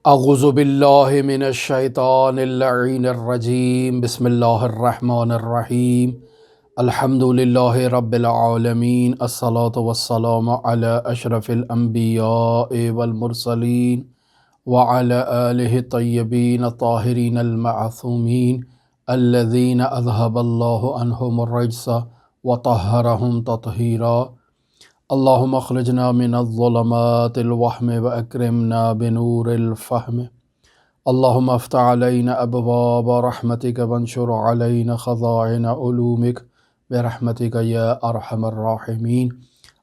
اعوذ باللہ من الشیطان اللعین الرجیم بسم اللہ الرحمن الرحیم الحمد للہ رب العالمین الصلاة والسلام علی اشرف الانبیاء والمرسلین وعلی آلہ الطیبین الطاہرین المعصومین الذین اذہب اللہ عنہم الرجس وطہرہم تطہیرا اللہم اخرجنا من الظلمات الوہم واکرمنا بنور الفہم اللہم افتح علینا ابواب رحمتک وانشر علینا خزائن علومک برحمتک یا ارحم الراحمین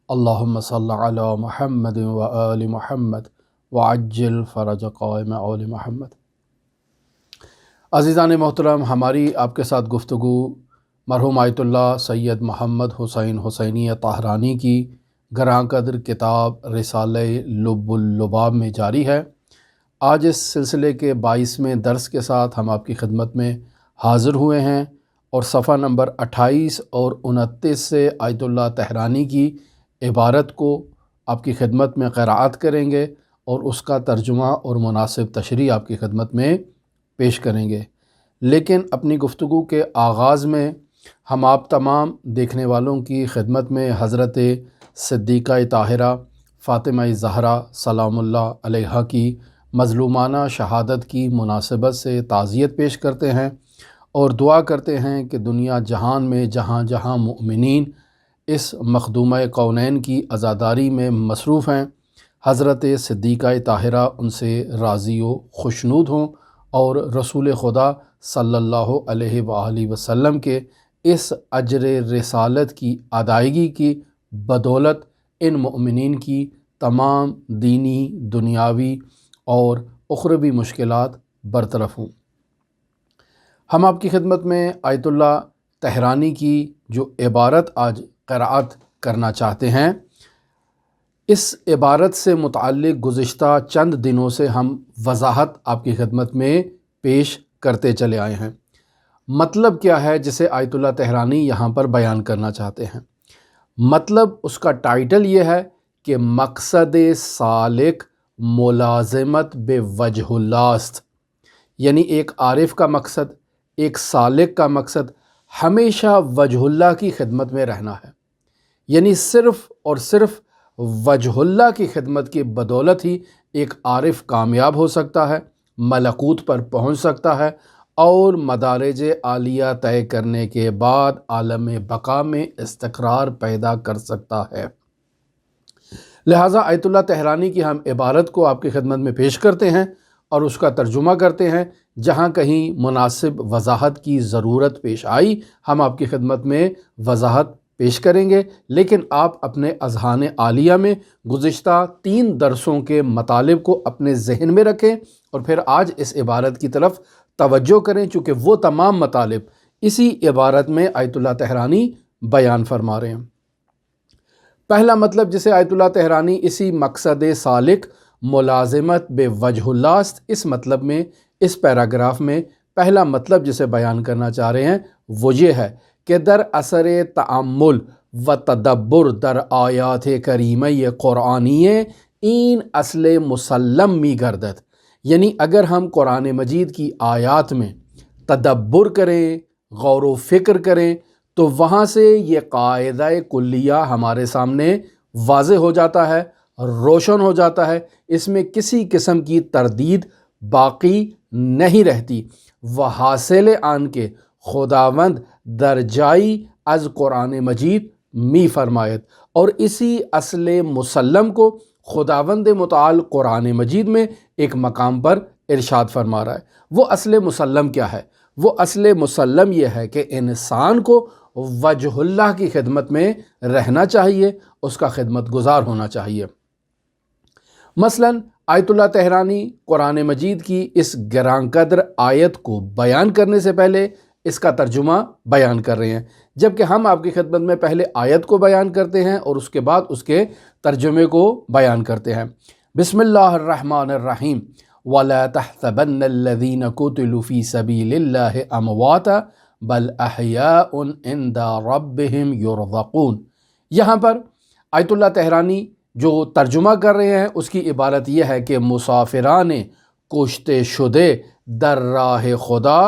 اللہم صل علی محمد وآل محمد وعجل فرج قائم آل محمد۔ عزیزان محترم، ہماری آپ کے ساتھ گفتگو مرحوم آیت اللہ سید محمد حسین حسینی طاہرانی کی گراں قدر کتاب رسالہ لب اللباب میں جاری ہے۔ آج اس سلسلے کے 22ویں درس کے ساتھ ہم آپ کی خدمت میں حاضر ہوئے ہیں اور صفحہ نمبر 28 اور 29 سے آیت اللہ طاہرانی کی عبارت کو آپ کی خدمت میں قراءت کریں گے اور اس کا ترجمہ اور مناسب تشریح آپ کی خدمت میں پیش کریں گے۔ لیکن اپنی گفتگو کے آغاز میں ہم آپ تمام دیکھنے والوں کی خدمت میں حضرت صدیقہ طاہرہ فاطمہ زہرا سلام اللہ علیہا کی مظلومانہ شہادت کی مناسبت سے تعزیت پیش کرتے ہیں اور دعا کرتے ہیں کہ دنیا جہان میں جہاں جہاں مؤمنین اس مخدومہ کونین کی عزاداری میں مصروف ہیں، حضرت صدیقہ طاہرہ ان سے راضی و خوشنود ہوں اور رسول خدا صلی اللہ علیہ وآلہ وسلم کے اس اجر رسالت کی ادائیگی کی بدولت ان مؤمنین کی تمام دینی، دنیاوی اور اخروی مشکلات برطرف ہوں۔ ہم آپ کی خدمت میں آیت اللہ طاہرانی کی جو عبارت آج قراءت کرنا چاہتے ہیں، اس عبارت سے متعلق گزشتہ چند دنوں سے ہم وضاحت آپ کی خدمت میں پیش کرتے چلے آئے ہیں۔ مطلب کیا ہے جسے آیت اللہ طاہرانی یہاں پر بیان کرنا چاہتے ہیں؟ مطلب اس کا ٹائٹل یہ ہے کہ مقصد سالک ملازمت بے وجہ اللہ است، یعنی ایک عارف کا مقصد، ایک سالک کا مقصد ہمیشہ وجہ اللہ کی خدمت میں رہنا ہے، یعنی صرف اور صرف وجہ اللہ کی خدمت کی بدولت ہی ایک عارف کامیاب ہو سکتا ہے، ملکوت پر پہنچ سکتا ہے اور مدارج عالیہ طے کرنے کے بعد عالم بقا میں استقرار پیدا کر سکتا ہے۔ لہٰذا آیت اللہ طاہرانی کی ہم عبارت کو آپ کی خدمت میں پیش کرتے ہیں اور اس کا ترجمہ کرتے ہیں۔ جہاں کہیں مناسب وضاحت کی ضرورت پیش آئی ہم آپ کی خدمت میں وضاحت پیش کریں گے، لیکن آپ اپنے اذہان عالیہ میں گزشتہ 3 درسوں کے مطالب کو اپنے ذہن میں رکھیں اور پھر آج اس عبارت کی طرف توجہ کریں، چونکہ وہ تمام مطالب اسی عبارت میں آیت اللہ طاہرانی بیان فرما رہے ہیں۔ پہلا مطلب جسے آیت اللہ طاہرانی اسی مقصد سالک ملازمت بے وجہ اللہ است، اس مطلب میں، اس پیراگراف میں پہلا مطلب جسے بیان کرنا چاہ رہے ہیں وہ یہ ہے کہ در اثر تأمل و تدبر در آیات کریمہ قرآنی این اصل مسلم می گردد، یعنی اگر ہم قرآن مجید کی آیات میں تدبر کریں، غور و فکر کریں تو وہاں سے یہ قاعدہ کلیہ ہمارے سامنے واضح ہو جاتا ہے، روشن ہو جاتا ہے، اس میں کسی قسم کی تردید باقی نہیں رہتی۔ وہ حاصل آن کے خداوند در جائی از قرآن مجید می فرمایت، اور اسی اصل مسلم کو خداوند متعال قرآن مجید میں ایک مقام پر ارشاد فرما رہا ہے۔ وہ اصل مسلم کیا ہے؟ وہ اصل مسلم یہ ہے کہ انسان کو وجہ اللہ کی خدمت میں رہنا چاہیے، اس کا خدمت گزار ہونا چاہیے۔ مثلاً آیت اللہ طاہرانی قرآن مجید کی اس گراں قدر آیت کو بیان کرنے سے پہلے اس کا ترجمہ بیان کر رہے ہیں، جبکہ ہم آپ کی خدمت میں پہلے آیت کو بیان کرتے ہیں اور اس کے بعد اس کے ترجمے کو بیان کرتے ہیں۔ بسم اللہ الرحمن الرحیم وَلَا تَحْسَبَنَّ الَّذِينَ قُتِلُوا فِي سَبِيلِ اللَّهِ أَمْوَاتًا بَلْ أَحْيَاءٌ عِنْدَ رَبِّهِمْ يُرْزَقُونَ۔ یہاں پر آیت اللہ طاہرانی جو ترجمہ کر رہے ہیں اس کی عبارت یہ ہے کہ مسافران کشتے شدے در راہ خدا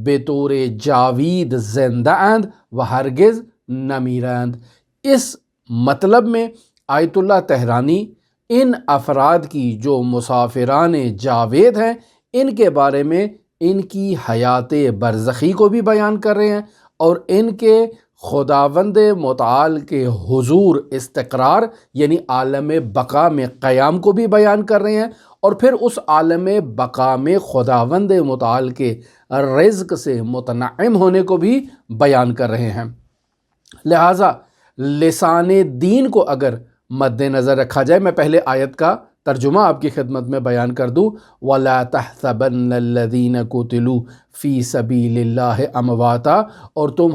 بے طور جاوید زندہ اند و ہرگز نہ میرند۔ اس مطلب میں آیت اللہ طحرانی ان افراد کی جو مسافران جاوید ہیں ان کے بارے میں ان کی حیات برزخی کو بھی بیان کر رہے ہیں اور ان کے خداوند متعال کے حضور استقرار یعنی عالم بقا میں قیام کو بھی بیان کر رہے ہیں، اور پھر اس عالم بقا میں خداوند متعال کے رزق سے متنعم ہونے کو بھی بیان کر رہے ہیں۔ لہٰذا لسان دین کو اگر مد نظر رکھا جائے، میں پہلے آیت کا ترجمہ آپ کی خدمت میں بیان کر دوں، وَلَا تَحْسَبَنَّ الَّذِينَ قُتِلُوا فِي سَبِيلِ اللَّهِ أَمْوَاتًا، اور تم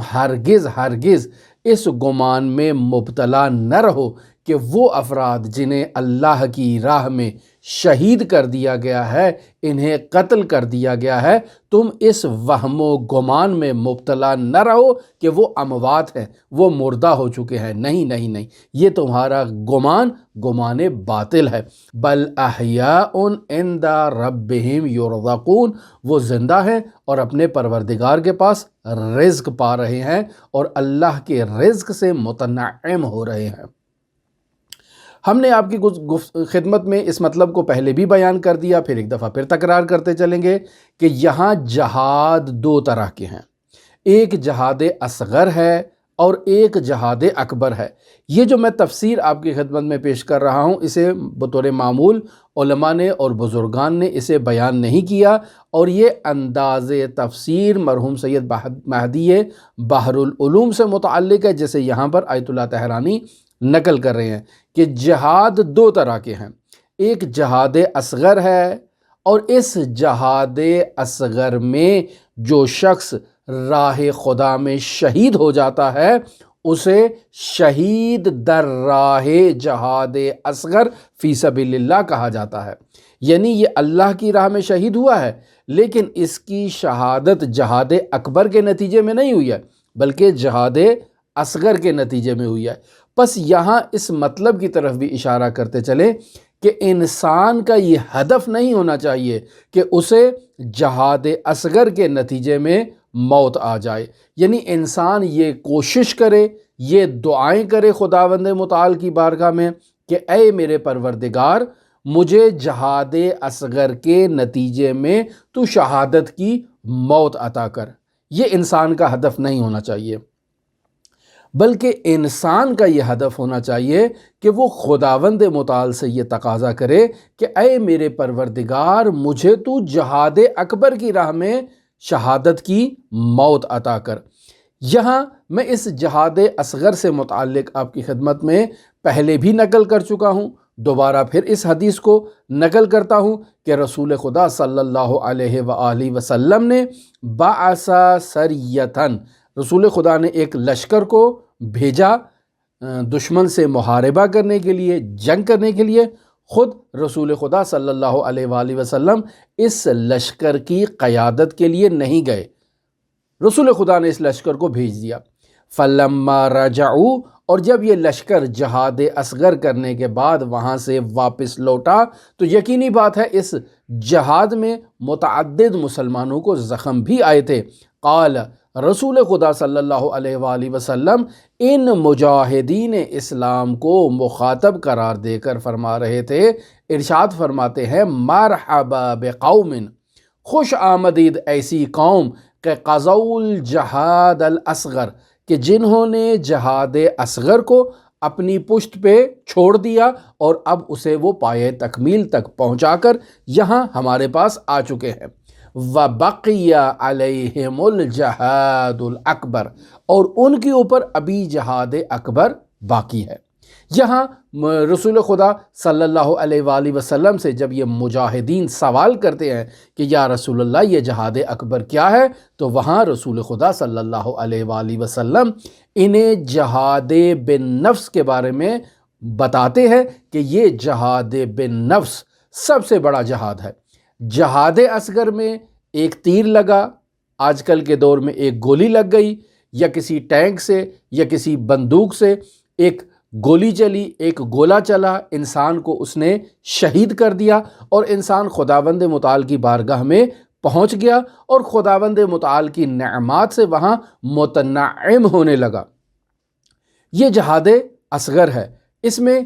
ہرگز اس گمان میں مبتلا نہ رہو کہ وہ افراد جنہیں اللہ کی راہ میں شہید کر دیا گیا ہے، انہیں قتل کر دیا گیا ہے، تم اس وہم و گمان میں مبتلا نہ رہو کہ وہ اموات ہیں، وہ مردہ ہو چکے ہیں۔ نہیں، یہ تمہارا گمان باطل ہے۔ بل احیاء عند ربہم یرزقون، وہ زندہ ہیں اور اپنے پروردگار کے پاس رزق پا رہے ہیں اور اللہ کے رزق سے متنعم ہو رہے ہیں۔ ہم نے آپ کی خدمت میں اس مطلب کو پہلے بھی بیان کر دیا، پھر ایک دفعہ پھر تکرار کرتے چلیں گے کہ یہاں جہاد دو طرح کے ہیں، ایک جہاد اصغر ہے اور ایک جہاد اکبر ہے۔ یہ جو میں تفسیر آپ کی خدمت میں پیش کر رہا ہوں، اسے بطور معمول علماء نے اور بزرگان نے اسے بیان نہیں کیا، اور یہ انداز تفسیر مرحوم سید مہدی بحر العلوم سے متعلق ہے، جسے یہاں پر آیت اللہ طحرانی نقل کر رہے ہیں کہ جہاد دو طرح کے ہیں، ایک جہاد اصغر ہے، اور اس جہاد اصغر میں جو شخص راہ خدا میں شہید ہو جاتا ہے اسے شہید در راہ جہاد اصغر فی سبیل اللہ کہا جاتا ہے۔ یعنی یہ اللہ کی راہ میں شہید ہوا ہے، لیکن اس کی شہادت جہاد اکبر کے نتیجے میں نہیں ہوئی ہے بلکہ جہاد اصغر کے نتیجے میں ہوئی ہے۔ بس یہاں اس مطلب کی طرف بھی اشارہ کرتے چلیں کہ انسان کا یہ ہدف نہیں ہونا چاہیے کہ اسے جہاد اصغر کے نتیجے میں موت آ جائے، یعنی انسان یہ کوشش کرے، یہ دعائیں کرے خداوند متعال کی بارگاہ میں کہ اے میرے پروردگار، مجھے جہاد اصغر کے نتیجے میں تو شہادت کی موت عطا کر۔ یہ انسان کا ہدف نہیں ہونا چاہیے، بلکہ انسان کا یہ ہدف ہونا چاہیے کہ وہ خداوند متعال سے یہ تقاضا کرے کہ اے میرے پروردگار، مجھے تو جہاد اکبر کی راہ میں شہادت کی موت عطا کر۔ یہاں میں اس جہاد اصغر سے متعلق آپ کی خدمت میں پہلے بھی نقل کر چکا ہوں، دوبارہ پھر اس حدیث کو نقل کرتا ہوں کہ رسول خدا صلی اللہ علیہ وآلہ وسلم نے بعث سریتن، رسول خدا نے ایک لشکر کو بھیجا دشمن سے محاربہ کرنے کے لیے، جنگ کرنے کے لیے۔ خود رسول خدا صلی اللہ علیہ وآلہ وسلم اس لشکر کی قیادت کے لیے نہیں گئے، رسول خدا نے اس لشکر کو بھیج دیا۔ فلما رجعوا، اور جب یہ لشکر جہاد اصغر کرنے کے بعد وہاں سے واپس لوٹا تو یقینی بات ہے اس جہاد میں متعدد مسلمانوں کو زخم بھی آئے تھے۔ قال، رسول خدا صلی اللہ علیہ وآلہ وسلم ان مجاہدین اسلام کو مخاطب قرار دے کر فرما رہے تھے، ارشاد فرماتے ہیں مرحبا بقوم، خوش آمدید ایسی قوم کہ قضوا الجہاد الاصغر، کہ جنہوں نے جہاد اصغر کو اپنی پشت پہ چھوڑ دیا اور اب اسے وہ پائے تکمیل تک پہنچا کر یہاں ہمارے پاس آ چکے ہیں۔ وَبَقِيَ عَلَيْهِمُ الْجَهَادُ الْأَكْبَرُ، اور ان کے اوپر ابھی جہاد اکبر باقی ہے۔ یہاں رسول خدا صلی اللہ علیہ وآلہ وسلم سے جب یہ مجاہدین سوال کرتے ہیں کہ یا رسول اللہ یہ جہاد اکبر کیا ہے، تو وہاں رسول خدا صلی اللہ علیہ وآلہ وسلم انہیں جہاد بن نفس کے بارے میں بتاتے ہیں کہ یہ جہاد بن نفس سب سے بڑا جہاد ہے۔ جہاد اصغر میں ایک تیر لگا، آج کل کے دور میں ایک گولی لگ گئی، یا کسی ٹینک سے یا کسی بندوق سے ایک گولی چلی، ایک گولہ چلا، انسان کو اس نے شہید کر دیا اور انسان خداوند متعال کی بارگاہ میں پہنچ گیا اور خداوند متعال کی نعمات سے وہاں متنعم ہونے لگا۔ یہ جہاد اصغر ہے، اس میں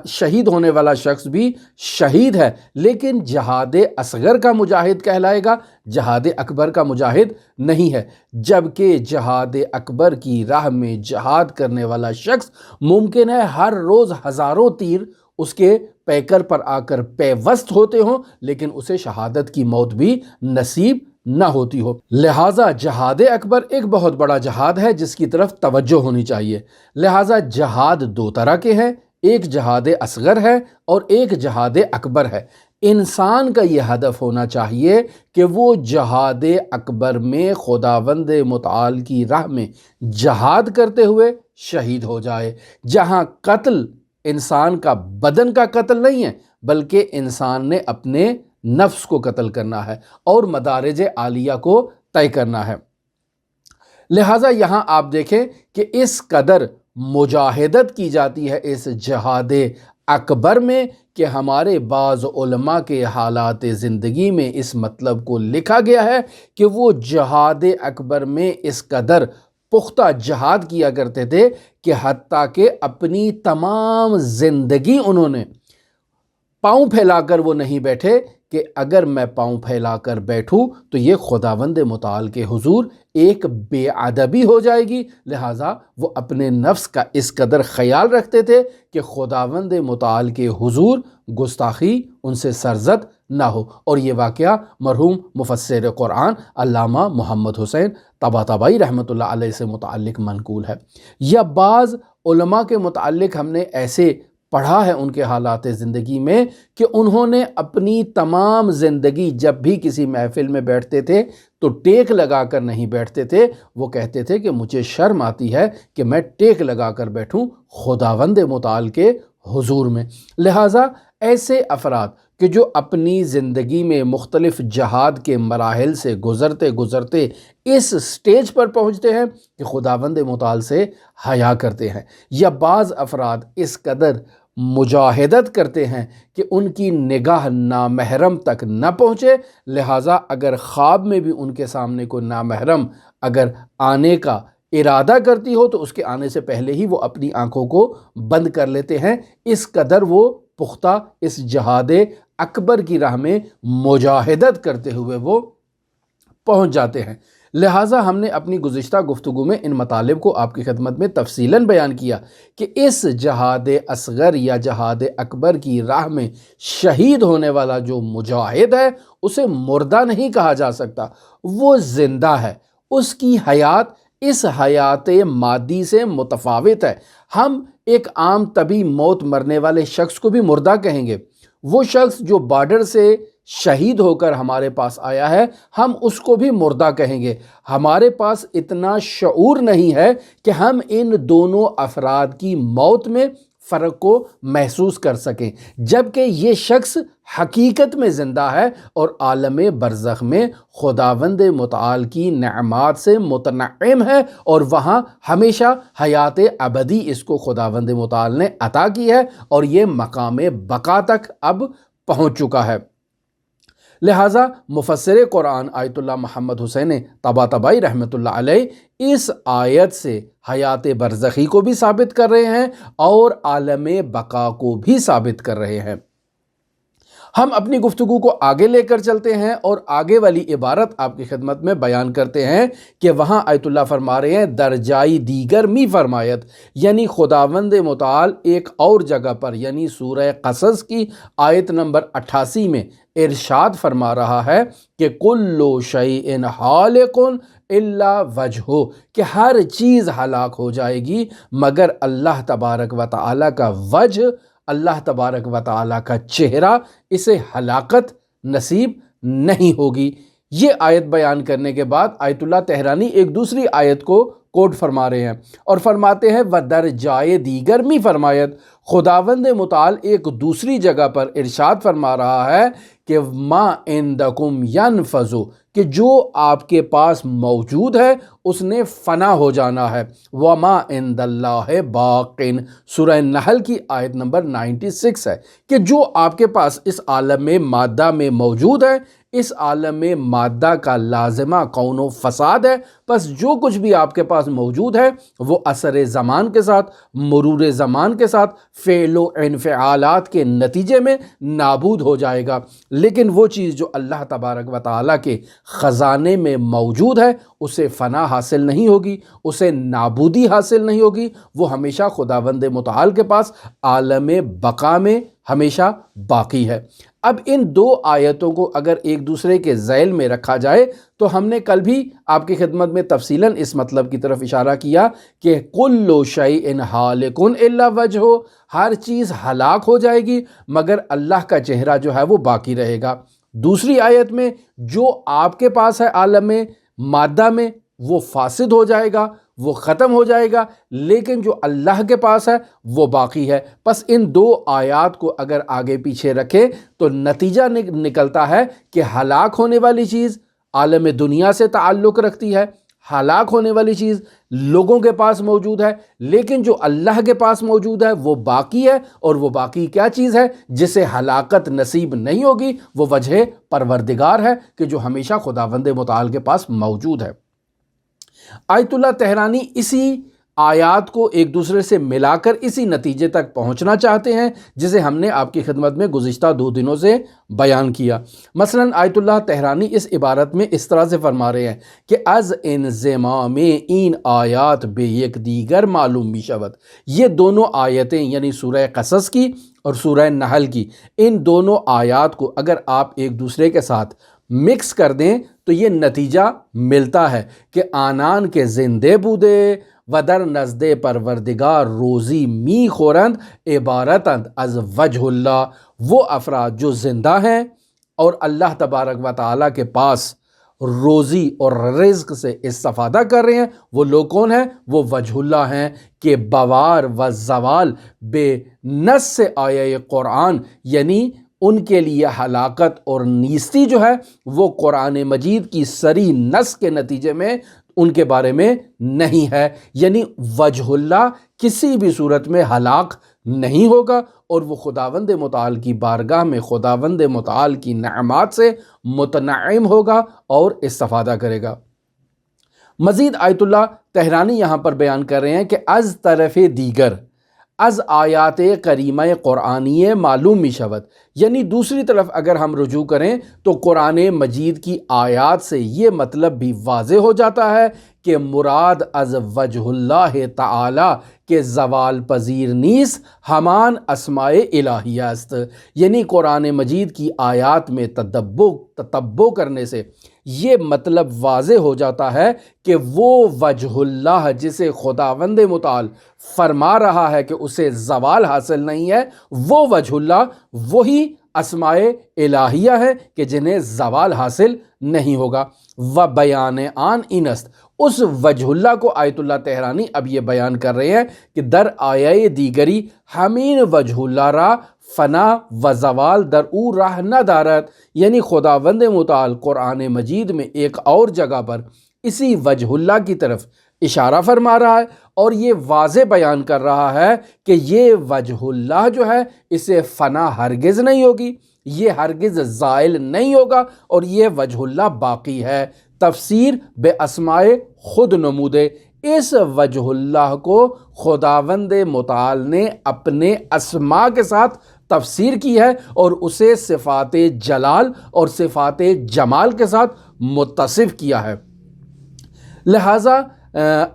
شہید ہونے والا شخص بھی شہید ہے، لیکن جہاد اصغر کا مجاہد کہلائے گا، جہاد اکبر کا مجاہد نہیں ہے۔ جبکہ جہاد اکبر کی راہ میں جہاد کرنے والا شخص ممکن ہے ہر روز ہزاروں تیر اس کے پیکر پر آ کر پیوست ہوتے ہوں، لیکن اسے شہادت کی موت بھی نصیب نہ ہوتی ہو۔ لہٰذا جہاد اکبر ایک بہت بڑا جہاد ہے جس کی طرف توجہ ہونی چاہیے۔ لہٰذا جہاد دو طرح کے ہیں، ایک جہاد اصغر ہے اور ایک جہاد اکبر ہے۔ انسان کا یہ ہدف ہونا چاہیے کہ وہ جہاد اکبر میں خداوند متعال کی راہ میں جہاد کرتے ہوئے شہید ہو جائے، جہاں قتل انسان کا بدن کا قتل نہیں ہے، بلکہ انسان نے اپنے نفس کو قتل کرنا ہے اور مدارج عالیہ کو طے کرنا ہے۔ لہٰذا یہاں آپ دیکھیں کہ اس قدر مجاہدت کی جاتی ہے اس جہاد اکبر میں کہ ہمارے بعض علماء کے حالات زندگی میں اس مطلب کو لکھا گیا ہے کہ وہ جہاد اکبر میں اس قدر پختہ جہاد کیا کرتے تھے کہ حتیٰ کہ اپنی تمام زندگی انہوں نے پاؤں پھیلا کر وہ نہیں بیٹھے کہ اگر میں پاؤں پھیلا کر بیٹھوں تو یہ خداوند متعال کے حضور ایک بے ادبی ہو جائے گی، لہٰذا وہ اپنے نفس کا اس قدر خیال رکھتے تھے کہ خداوند متعال کے حضور گستاخی ان سے سرزد نہ ہو۔ اور یہ واقعہ مرحوم مفسر قرآن علامہ محمد حسین طباطبائی رحمۃ اللہ علیہ سے متعلق منقول ہے۔ یا بعض علماء کے متعلق ہم نے ایسے پڑھا ہے ان کے حالات زندگی میں کہ انہوں نے اپنی تمام زندگی جب بھی کسی محفل میں بیٹھتے تھے تو ٹیک لگا کر نہیں بیٹھتے تھے، وہ کہتے تھے کہ مجھے شرم آتی ہے کہ میں ٹیک لگا کر بیٹھوں خداوند متعال کے حضور میں۔ لہٰذا ایسے افراد کہ جو اپنی زندگی میں مختلف جہاد کے مراحل سے گزرتے گزرتے اس سٹیج پر پہنچتے ہیں کہ خداوند متعال سے حیا کرتے ہیں، یا بعض افراد اس قدر مجاہدت کرتے ہیں کہ ان کی نگاہ نامحرم تک نہ پہنچے، لہٰذا اگر خواب میں بھی ان کے سامنے کوئی نامحرم اگر آنے کا ارادہ کرتی ہو تو اس کے آنے سے پہلے ہی وہ اپنی آنکھوں کو بند کر لیتے ہیں۔ اس قدر وہ پختہ اس جہاد اکبر کی راہ میں مجاہدت کرتے ہوئے وہ پہنچ جاتے ہیں۔ لہٰذا ہم نے اپنی گزشتہ گفتگو میں ان مطالب کو آپ کی خدمت میں تفصیلاً بیان کیا کہ اس جہاد اصغر یا جہاد اکبر کی راہ میں شہید ہونے والا جو مجاہد ہے اسے مردہ نہیں کہا جا سکتا، وہ زندہ ہے، اس کی حیات اس حیات مادی سے متفاوت ہے۔ ہم ایک عام طبی موت مرنے والے شخص کو بھی مردہ کہیں گے، وہ شخص جو بارڈر سے شہید ہو کر ہمارے پاس آیا ہے ہم اس کو بھی مردہ کہیں گے۔ ہمارے پاس اتنا شعور نہیں ہے کہ ہم ان دونوں افراد کی موت میں فرق کو محسوس کر سکیں، جبکہ یہ شخص حقیقت میں زندہ ہے اور عالم برزخ میں خداوند متعال کی نعمات سے متنعم ہے اور وہاں ہمیشہ حیات ابدی اس کو خداوند متعال نے عطا کی ہے اور یہ مقام بقا تک اب پہنچ چکا ہے۔ لہٰذا مفسر قرآن آیت اللہ محمد حسین طباطبائی رحمۃ اللہ علیہ اس آیت سے حیات برزخی کو بھی ثابت کر رہے ہیں اور عالم بقا کو بھی ثابت کر رہے ہیں۔ ہم اپنی گفتگو کو آگے لے کر چلتے ہیں اور آگے والی عبارت آپ کی خدمت میں بیان کرتے ہیں کہ وہاں آیت اللہ فرما رہے ہیں درجائی دیگر می فرمایت، یعنی خداوند متعال ایک اور جگہ پر یعنی سورہ قصص کی آیت نمبر 88 میں ارشاد فرما رہا ہے کہ کلو شیء ہالک الا وجہہ، کہ ہر چیز ہلاک ہو جائے گی مگر اللہ تبارک و تعالیٰ کا وجہ، اللہ تبارک و تعالیٰ کا چہرہ، اسے ہلاکت نصیب نہیں ہوگی۔ یہ آیت بیان کرنے کے بعد آیت اللہ تہرانی ایک دوسری آیت کو کوٹ فرما رہے ہیں اور فرماتے ہیں وَدَرْجَائے دیگر می فرمایت، خداوند متعال ایک دوسری جگہ پر ارشاد فرما رہا ہے کہ ما عندکم ینفذ، کہ جو آپ کے پاس موجود ہے اس نے فنا ہو جانا ہے۔ وَمَا عِندَ اللَّهِ بَاقٍ، سورہ نحل کی آیت نمبر 96 ہے کہ جو آپ کے پاس اس عالم مادہ میں موجود ہے، اس عالم مادہ کا لازمہ کون و فساد ہے، پس جو کچھ بھی آپ کے پاس موجود ہے وہ اثر زمان کے ساتھ، مرور زمان کے ساتھ، فعل و انفعالات کے نتیجے میں نابود ہو جائے گا۔ لیکن وہ چیز جو اللہ تبارک و تعالیٰ کے خزانے میں موجود ہے اسے فنا حاصل نہیں ہوگی، اسے نابودی حاصل نہیں ہوگی، وہ ہمیشہ خداوند متعال کے پاس عالم بقا میں ہمیشہ باقی ہے۔ اب ان دو آیتوں کو اگر ایک دوسرے کے ذیل میں رکھا جائے تو ہم نے کل بھی آپ کی خدمت میں تفصیلاً اس مطلب کی طرف اشارہ کیا کہ کل شیء ہالک الا وجہہ، ہر چیز ہلاک ہو جائے گی مگر اللہ کا چہرہ جو ہے وہ باقی رہے گا۔ دوسری آیت میں جو آپ کے پاس ہے عالم مادہ میں وہ فاسد ہو جائے گا، وہ ختم ہو جائے گا، لیکن جو اللہ کے پاس ہے وہ باقی ہے۔ پس ان دو آیات کو اگر آگے پیچھے رکھیں تو نتیجہ نکلتا ہے کہ ہلاک ہونے والی چیز عالم دنیا سے تعلق رکھتی ہے، ہلاک ہونے والی چیز لوگوں کے پاس موجود ہے، لیکن جو اللہ کے پاس موجود ہے وہ باقی ہے، اور وہ باقی کیا چیز ہے جسے ہلاکت نصیب نہیں ہوگی؟ وہ وجہ پروردگار ہے کہ جو ہمیشہ خداوند متعال کے پاس موجود ہے۔ آیت اللہ تہرانی اسی آیات کو ایک دوسرے سے ملا کر اسی نتیجے تک پہنچنا چاہتے ہیں جسے ہم نے آپ کی خدمت میں گزشتہ 2 دنوں سے بیان کیا۔ مثلا آیت اللہ تہرانی اس عبارت میں اس طرح سے فرما رہے ہیں کہ از انضمام این آیات بے یک دیگر معلوم می شود، یہ دونوں آیتیں یعنی سورہ قصص کی اور سورہ نحل کی، ان دونوں آیات کو اگر آپ ایک دوسرے کے ساتھ مکس کر دیں تو یہ نتیجہ ملتا ہے کہ آنان کے زندے بودے و در نزد پروردگار روزی می خورند عبارتند از وجہ اللہ، وہ افراد جو زندہ ہیں اور اللہ تبارک و تعالیٰ کے پاس روزی اور رزق سے استفادہ کر رہے ہیں، وہ لوگ کون ہیں؟ وہ وجہ اللہ ہیں کہ بوار و زوال بے نص سے آیہ قرآن، یعنی ان کے لیے ہلاکت اور نیستی جو ہے وہ قرآن مجید کی صریح نص کے نتیجے میں ان کے بارے میں نہیں ہے، یعنی وجہ اللہ کسی بھی صورت میں ہلاک نہیں ہوگا اور وہ خداوند متعال کی بارگاہ میں خداوند متعال کی نعمات سے متنعم ہوگا اور استفادہ کرے گا۔ مزید آیت اللہ تہرانی یہاں پر بیان کر رہے ہیں کہ از طرف دیگر از آیات کریمہ قرآنی معلوم می شود، یعنی دوسری طرف اگر ہم رجوع کریں تو قرآن مجید کی آیات سے یہ مطلب بھی واضح ہو جاتا ہے کہ مراد از وجہ اللہ تعالی کے زوال پذیر نیز ہمان اسماء الہیہ است، یعنی قرآن مجید کی آیات میں تتبع کرنے سے یہ مطلب واضح ہو جاتا ہے کہ وہ وجہ اللہ جسے خداوند متعال فرما رہا ہے کہ اسے زوال حاصل نہیں ہے، وہ وجہ اللہ وہی اسماء الہیہ ہے کہ جنہیں زوال حاصل نہیں ہوگا۔ و بیان آن اینست، اس وجہ اللہ کو آیت اللہ تہرانی اب یہ بیان کر رہے ہیں کہ در آیہ دیگری ہمین وجہ اللہ را فنا و زوال در او راہ نہ دارت، یعنی خداوند متعال قرآن مجید میں ایک اور جگہ پر اسی وجہ اللہ کی طرف اشارہ فرما رہا ہے اور یہ واضح بیان کر رہا ہے کہ یہ وجہ اللہ جو ہے اسے فنا ہرگز نہیں ہوگی، یہ ہرگز زائل نہیں ہوگا اور یہ وجہ اللہ باقی ہے۔ تفسیر بے اسماء خود نمودے، اس وجہ اللہ کو خداوند متعال نے اپنے اسماء کے ساتھ تفسیر کی ہے اور اسے صفات جلال اور صفات جمال کے ساتھ متصف کیا ہے۔ لہٰذا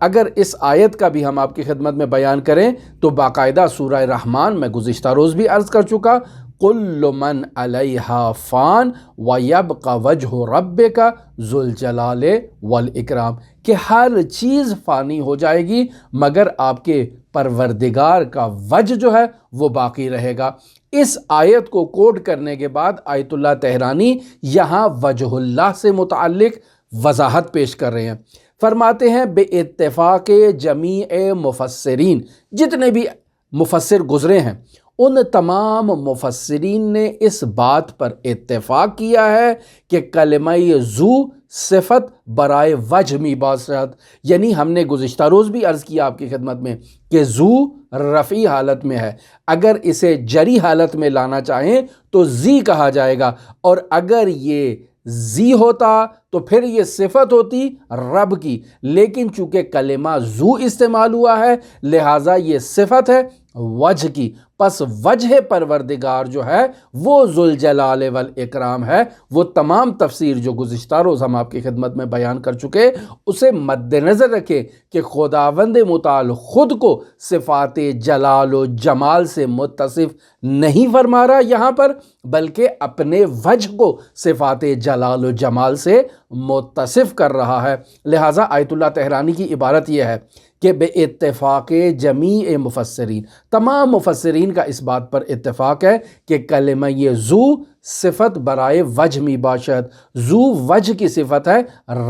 اگر اس آیت کا بھی ہم آپ کی خدمت میں بیان کریں تو باقاعدہ سورہ رحمان میں گزشتہ روز بھی عرض کر چکا، کل من علیہا فان ویبقى وجہ ربک ذو الجلال والاکرام، کہ ہر چیز فانی ہو جائے گی مگر آپ کے پروردگار کا وجہ جو ہے وہ باقی رہے گا۔ اس آیت کو کوٹ کرنے کے بعد آیت اللہ تہرانی یہاں وجہ اللہ سے متعلق وضاحت پیش کر رہے ہیں۔ فرماتے ہیں بے اتفاق جمیع مفسرین، جتنے بھی مفسر گزرے ہیں ان تمام مفسرین نے اس بات پر اتفاق کیا ہے کہ کلمہ ذو صفت برائے وجہ می باشد، یعنی ہم نے گزشتہ روز بھی عرض کیا آپ کی خدمت میں کہ ذو رفعی حالت میں ہے، اگر اسے جری حالت میں لانا چاہیں تو زی کہا جائے گا، اور اگر یہ زی ہوتا تو پھر یہ صفت ہوتی رب کی، لیکن چونکہ کلمہ ذو استعمال ہوا ہے لہٰذا یہ صفت ہے وجہ کی، پس وجہ پروردگار جو ہے وہ ذوالجلال والاکرام ہے۔ وہ تمام تفسیر جو گزشتہ روز ہم آپ کی خدمت میں بیان کر چکے اسے مد نظر رکھے کہ خداوند متعال خود کو صفات جلال و جمال سے متصف نہیں فرما رہا یہاں پر، بلکہ اپنے وجہ کو صفات جلال و جمال سے متصف کر رہا ہے۔ لہٰذا آیت اللہ طحرانی کی عبارت یہ ہے کہ بے اتفاق جمیع مفسرین، تمام مفسرین کا اس بات پر اتفاق ہے کہ کلمہ ذو صفت برائے وجہ می باشد، ذو وجہ کی صفت ہے،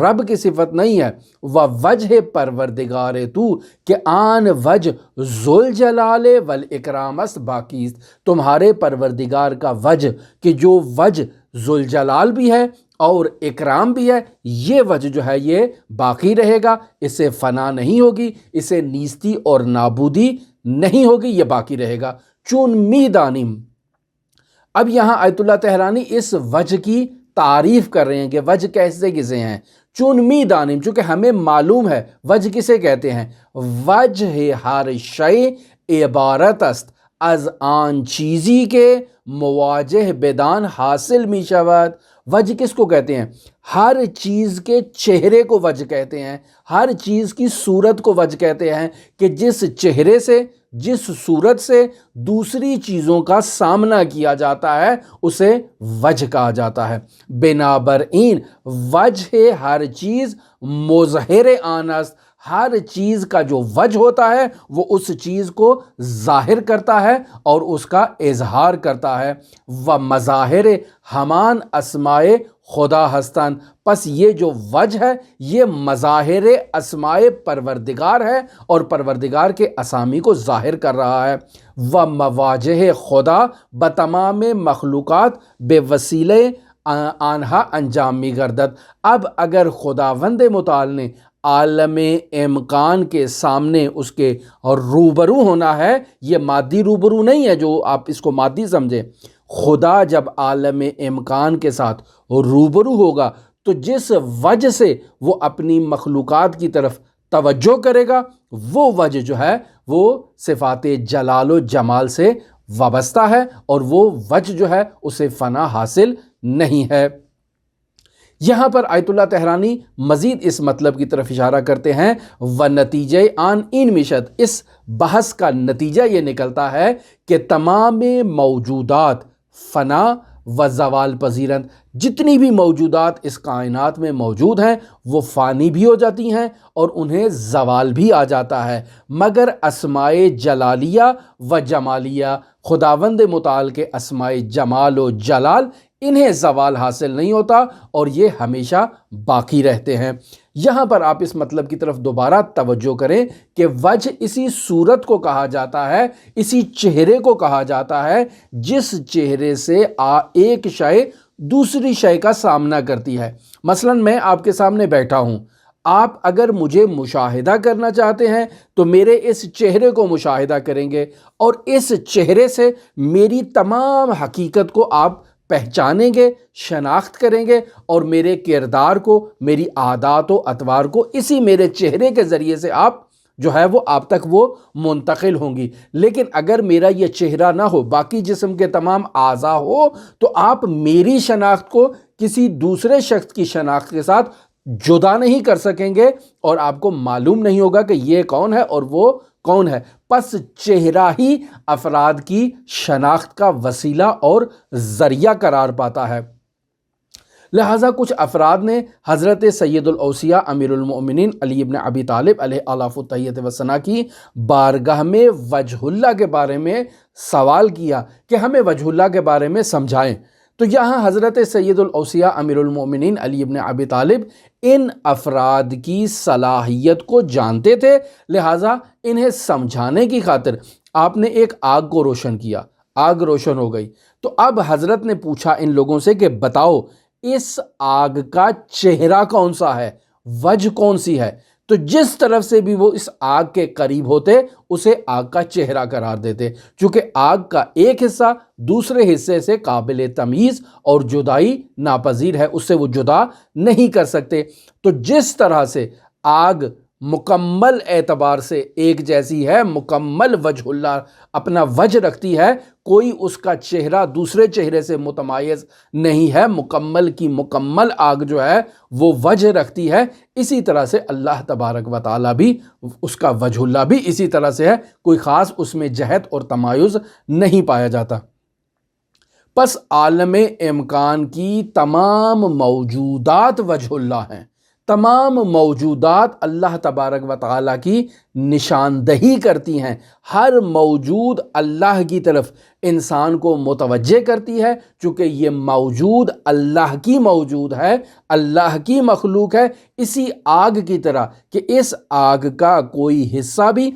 رب کی صفت نہیں ہے۔ وجہ پروردگار تو کہ آن وجہ ذوالجلال والاکرام است باقی است، تمہارے پروردگار کا وجہ کہ جو وجہ ذوالجلال بھی ہے اور اکرام بھی ہے، یہ وجہ جو ہے یہ باقی رہے گا، اسے فنا نہیں ہوگی، اسے نیستی اور نابودی نہیں ہوگی، یہ باقی رہے گا۔ چون می دانیم، اب یہاں آیت اللہ طحرانی اس وجہ کی تعریف کر رہے ہیں کہ وجہ کیسے کسے ہیں۔ چون می دانیم، چونکہ ہمیں معلوم ہے وجہ کسے کہتے ہیں، وجہ ہر شے عبارت است از آن چیزی کے مواجہ بدان حاصل می شود۔ وجہ کس کو کہتے ہیں؟ ہر چیز کے چہرے کو وجہ کہتے ہیں، ہر چیز کی صورت کو وجہ کہتے ہیں کہ جس چہرے سے، جس صورت سے دوسری چیزوں کا سامنا کیا جاتا ہے اسے وجہ کہا جاتا ہے۔ بنابراین وجہ ہر چیز مظہر آن است، ہر چیز کا جو وجہ ہوتا ہے وہ اس چیز کو ظاہر کرتا ہے اور اس کا اظہار کرتا ہے۔ ومظاہر ہمان اسماء خدا ہستند، پس یہ جو وجہ ہے یہ مظاہر اسماء پروردگار ہے اور پروردگار کے اسامی کو ظاہر کر رہا ہے۔ ومواجہ خدا بتمام مخلوقات بے وسیلہ آنہا انجام می گردد۔ اب اگر خداوند متعال نے عالم امکان کے سامنے اس کے روبرو ہونا ہے، یہ مادی روبرو نہیں ہے جو آپ اس کو مادی سمجھیں، خدا جب عالم امکان کے ساتھ روبرو ہوگا تو جس وجہ سے وہ اپنی مخلوقات کی طرف توجہ کرے گا وہ وجہ جو ہے وہ صفات جلال و جمال سے وابستہ ہے، اور وہ وجہ جو ہے اسے فنا حاصل نہیں ہے۔ یہاں پر آیت اللہ طحرانی مزید اس مطلب کی طرف اشارہ کرتے ہیں، وَنَتِیجَ آن این مشت، اس بحث کا نتیجہ یہ نکلتا ہے کہ تمام موجودات فنا و زوال پذیرند، جتنی بھی موجودات اس کائنات میں موجود ہیں وہ فانی بھی ہو جاتی ہیں اور انہیں زوال بھی آ جاتا ہے، مگر اسماء جلالیہ و جمالیہ، خداوند متعال کے اسماء جمال و جلال، انہیں زوال حاصل نہیں ہوتا اور یہ ہمیشہ باقی رہتے ہیں۔ یہاں پر آپ اس مطلب کی طرف دوبارہ توجہ کریں کہ وجہ اسی صورت کو کہا جاتا ہے، اسی چہرے کو کہا جاتا ہے جس چہرے سے ایک شے دوسری شے کا سامنا کرتی ہے۔ مثلا میں آپ کے سامنے بیٹھا ہوں، آپ اگر مجھے مشاہدہ کرنا چاہتے ہیں تو میرے اس چہرے کو مشاہدہ کریں گے اور اس چہرے سے میری تمام حقیقت کو آپ پہچانیں گے، شناخت کریں گے، اور میرے کردار کو، میری عادات و اطوار کو اسی میرے چہرے کے ذریعے سے آپ جو ہے وہ آپ تک وہ منتقل ہوں گی۔ لیکن اگر میرا یہ چہرہ نہ ہو، باقی جسم کے تمام اعضاء ہو، تو آپ میری شناخت کو کسی دوسرے شخص کی شناخت کے ساتھ جدا نہیں کر سکیں گے اور آپ کو معلوم نہیں ہوگا کہ یہ کون ہے اور وہ کون ہے۔ پس چہرہ ہی افراد کی شناخت کا وسیلہ اور ذریعہ قرار پاتا ہے۔ لہٰذا کچھ افراد نے حضرت سید الاوصیاء امیر المؤمنین علی بن ابی طالب علیہ آلاف التحیۃ والثناء کی بارگاہ میں وجہ اللہ کے بارے میں سوال کیا کہ ہمیں وجہ اللہ کے بارے میں سمجھائیں، تو یہاں حضرت سید الاوصیاء امیر المؤمنین علی بن ابی طالب ان افراد کی صلاحیت کو جانتے تھے، لہٰذا انہیں سمجھانے کی خاطر آپ نے ایک آگ کو روشن کیا۔ آگ روشن ہو گئی۔ تو اب حضرت نے پوچھا ان لوگوں سے کہ بتاؤ اس آگ کا چہرہ کون سا ہے، وجہ کون سی ہے؟ تو جس طرف سے بھی وہ اس آگ کے قریب ہوتے اسے آگ کا چہرہ قرار دیتے، چونکہ آگ کا ایک حصہ دوسرے حصے سے قابل تمیز اور جدائی ناپذیر ہے، اس سے وہ جدا نہیں کر سکتے۔ تو جس طرح سے آگ مکمل اعتبار سے ایک جیسی ہے، مکمل وجہ اللہ اپنا وجہ رکھتی ہے، کوئی اس کا چہرہ دوسرے چہرے سے متمایز نہیں ہے، مکمل کی مکمل آگ جو ہے وہ وجہ رکھتی ہے، اسی طرح سے اللہ تبارک و تعالیٰ بھی، اس کا وجہ اللہ بھی اسی طرح سے ہے، کوئی خاص اس میں جہت اور تمایز نہیں پایا جاتا۔ پس عالم امکان کی تمام موجودات وجہ اللہ ہیں، تمام موجودات اللہ تبارک و تعالیٰ کی نشاندہی کرتی ہیں، ہر موجود اللہ کی طرف انسان کو متوجہ کرتی ہے، چونکہ یہ موجود اللہ کی موجود ہے، اللہ کی مخلوق ہے، اسی آگ کی طرح کہ اس آگ کا کوئی حصہ بھی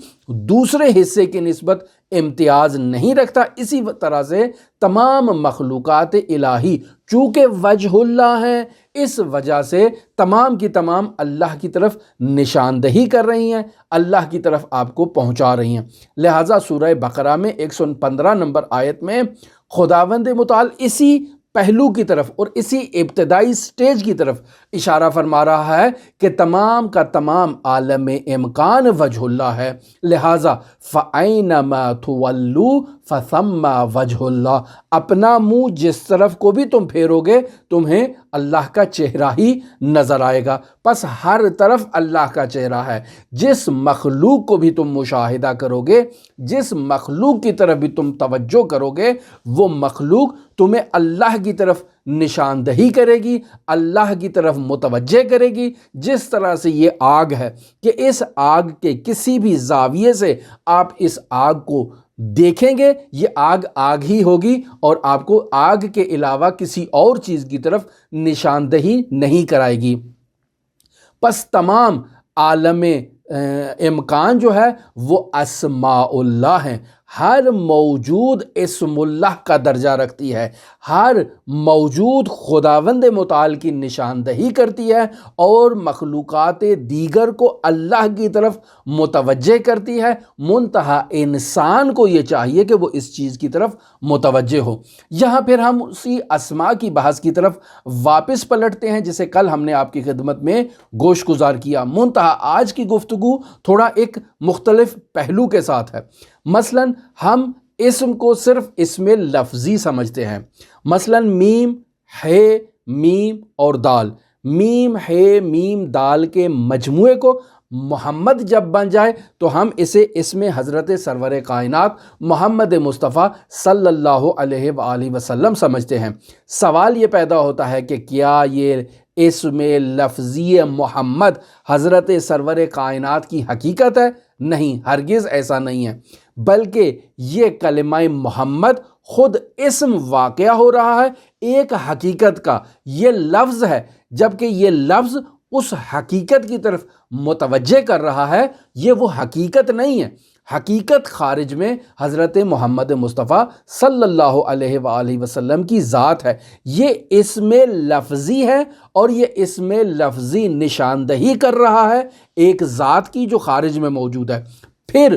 دوسرے حصے کی نسبت امتیاز نہیں رکھتا، اسی طرح سے تمام مخلوقات الہی چونکہ وجہ اللہ ہیں، اس وجہ سے تمام کی تمام اللہ کی طرف نشاندہی کر رہی ہیں، اللہ کی طرف آپ کو پہنچا رہی ہیں۔ لہٰذا سورہ بقرہ میں 115 نمبر آیت میں خداوند متعال اسی پہلو کی طرف اور اسی ابتدائی سٹیج کی طرف اشارہ فرما رہا ہے کہ تمام کا تمام عالم امکان وجہ اللہ ہے، لہٰذا فَأَيْنَمَا تُوَلُّوا فَثَمَّ وَجْهُ اللَّهِ، اپنا منہ جس طرف کو بھی تم پھیرو گے تمہیں اللہ کا چہرہ ہی نظر آئے گا، پس ہر طرف اللہ کا چہرہ ہے، جس مخلوق کو بھی تم مشاہدہ کرو گے، جس مخلوق کی طرف بھی تم توجہ کرو گے، وہ مخلوق تمہیں اللہ کی طرف نشاندہی کرے گی، اللہ کی طرف متوجہ کرے گی۔ جس طرح سے یہ آگ ہے کہ اس آگ کے کسی بھی زاویے سے آپ اس آگ کو دیکھیں گے، یہ آگ آگ ہی ہوگی اور آپ کو آگ کے علاوہ کسی اور چیز کی طرف نشاندہی نہیں کرائے گی۔ پس تمام عالم امکان جو ہے وہ اسماء اللہ ہیں، ہر موجود اسم اللہ کا درجہ رکھتی ہے، ہر موجود خداوند متعال کی نشاندہی کرتی ہے اور مخلوقات دیگر کو اللہ کی طرف متوجہ کرتی ہے، منتہا انسان کو یہ چاہیے کہ وہ اس چیز کی طرف متوجہ ہو۔ یہاں پھر ہم اسی اسماء کی بحث کی طرف واپس پلٹتے ہیں جسے کل ہم نے آپ کی خدمت میں گوش گزار کیا، منتہا آج کی گفتگو تھوڑا ایک مختلف پہلو کے ساتھ ہے۔ مثلا ہم اسم کو صرف اسم لفظی سمجھتے ہیں، مثلا میم ہے میم اور دال، میم ہے میم دال کے مجموعے کو محمد جب بن جائے تو ہم اسے اسم حضرت سرور کائنات محمد مصطفیٰ صلی اللہ علیہ وآلہ وسلم سمجھتے ہیں۔ سوال یہ پیدا ہوتا ہے کہ کیا یہ اسم لفظی محمد حضرت سرور کائنات کی حقیقت ہے؟ نہیں، ہرگز ایسا نہیں ہے، بلکہ یہ کلمہ محمد خود اسم واقعہ ہو رہا ہے ایک حقیقت کا، یہ لفظ ہے، جبکہ یہ لفظ اس حقیقت کی طرف متوجہ کر رہا ہے، یہ وہ حقیقت نہیں ہے۔ حقیقت خارج میں حضرت محمد مصطفیٰ صلی اللہ علیہ وآلہ وسلم کی ذات ہے، یہ اسم لفظی ہے اور یہ اسم لفظی نشاندہی کر رہا ہے ایک ذات کی جو خارج میں موجود ہے، پھر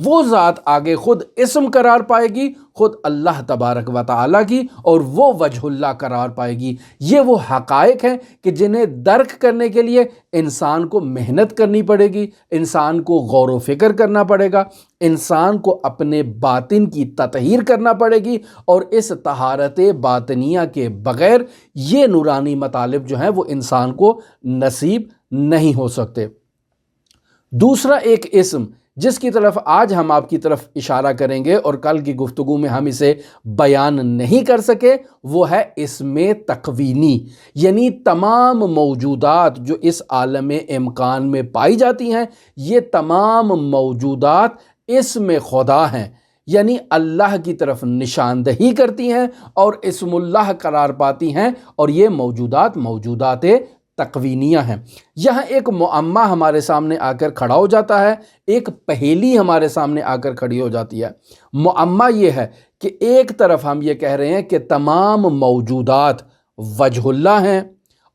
وہ ذات آگے خود اسم قرار پائے گی، خود اللہ تبارک و تعالیٰ کی، اور وہ وجہ اللہ قرار پائے گی۔ یہ وہ حقائق ہیں کہ جنہیں درک کرنے کے لیے انسان کو محنت کرنی پڑے گی، انسان کو غور و فکر کرنا پڑے گا، انسان کو اپنے باطن کی تطہیر کرنا پڑے گی، اور اس طہارت باطنیہ کے بغیر یہ نورانی مطالب جو ہیں وہ انسان کو نصیب نہیں ہو سکتے۔ دوسرا ایک اسم جس کی طرف آج ہم آپ کی طرف اشارہ کریں گے اور کل کی گفتگو میں ہم اسے بیان نہیں کر سکے، وہ ہے اسم تکوینی، یعنی تمام موجودات جو اس عالم امکان میں پائی جاتی ہیں، یہ تمام موجودات اسم خدا ہیں، یعنی اللہ کی طرف نشاندہی کرتی ہیں اور اسم اللہ قرار پاتی ہیں، اور یہ موجودات تکوینیہ ہیں۔ یہاں ایک معمہ ہمارے سامنے آ کر کھڑا ہو جاتا ہے، ایک پہیلی ہمارے سامنے آ کر کھڑی ہو جاتی ہے۔ معمہ یہ ہے کہ ایک طرف ہم یہ کہہ رہے ہیں کہ تمام موجودات وجہ اللہ ہیں،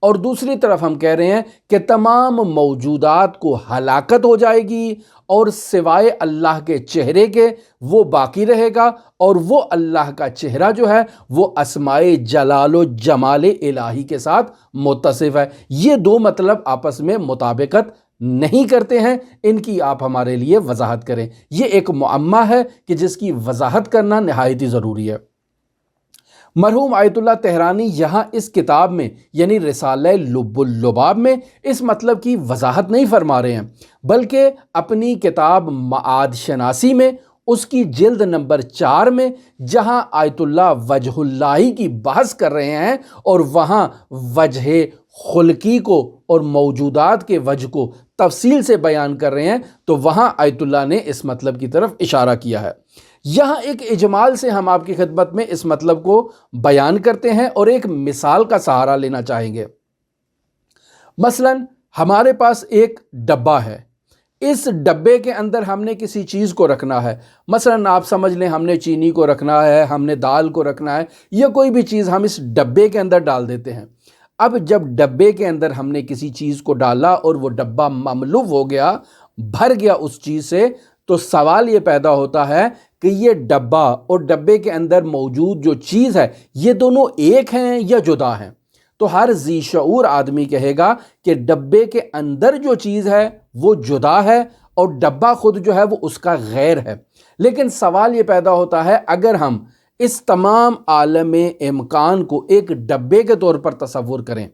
اور دوسری طرف ہم کہہ رہے ہیں کہ تمام موجودات کو ہلاکت ہو جائے گی اور سوائے اللہ کے چہرے کے وہ باقی رہے گا، اور وہ اللہ کا چہرہ جو ہے وہ اسماء جلال و جمال الہی کے ساتھ متصف ہے۔ یہ دو مطلب آپس میں مطابقت نہیں کرتے ہیں، ان کی آپ ہمارے لیے وضاحت کریں۔ یہ ایک معمہ ہے کہ جس کی وضاحت کرنا نہایت ضروری ہے۔ مرحوم آیت اللہ طحرانی یہاں اس کتاب میں یعنی رسالہ لب اللباب میں اس مطلب کی وضاحت نہیں فرما رہے ہیں، بلکہ اپنی کتاب معاد شناسی میں اس کی جلد نمبر 4 میں جہاں آیت اللہ وجہ اللہ کی بحث کر رہے ہیں اور وہاں وجہ خلقی کو اور موجودات کے وجہ کو تفصیل سے بیان کر رہے ہیں، تو وہاں آیت اللہ نے اس مطلب کی طرف اشارہ کیا ہے۔ یہاں ایک اجمال سے ہم آپ کی خدمت میں اس مطلب کو بیان کرتے ہیں اور ایک مثال کا سہارا لینا چاہیں گے۔ مثلا ہمارے پاس ایک ڈبہ ہے، اس ڈبے کے اندر ہم نے کسی چیز کو رکھنا ہے، مثلا آپ سمجھ لیں ہم نے چینی کو رکھنا ہے، ہم نے دال کو رکھنا ہے، یا کوئی بھی چیز ہم اس ڈبے کے اندر ڈال دیتے ہیں۔ اب جب ڈبے کے اندر ہم نے کسی چیز کو ڈالا اور وہ ڈبہ مملو ہو گیا، بھر گیا اس چیز سے، تو سوال یہ پیدا ہوتا ہے کہ یہ ڈبہ اور ڈبے کے اندر موجود جو چیز ہے یہ دونوں ایک ہیں یا جدا ہیں؟ تو ہر ذی شعور آدمی کہے گا کہ ڈبے کے اندر جو چیز ہے وہ جدا ہے اور ڈبہ خود جو ہے وہ اس کا غیر ہے۔ لیکن سوال یہ پیدا ہوتا ہے اگر ہم اس تمام عالم امکان کو ایک ڈبے کے طور پر تصور کریں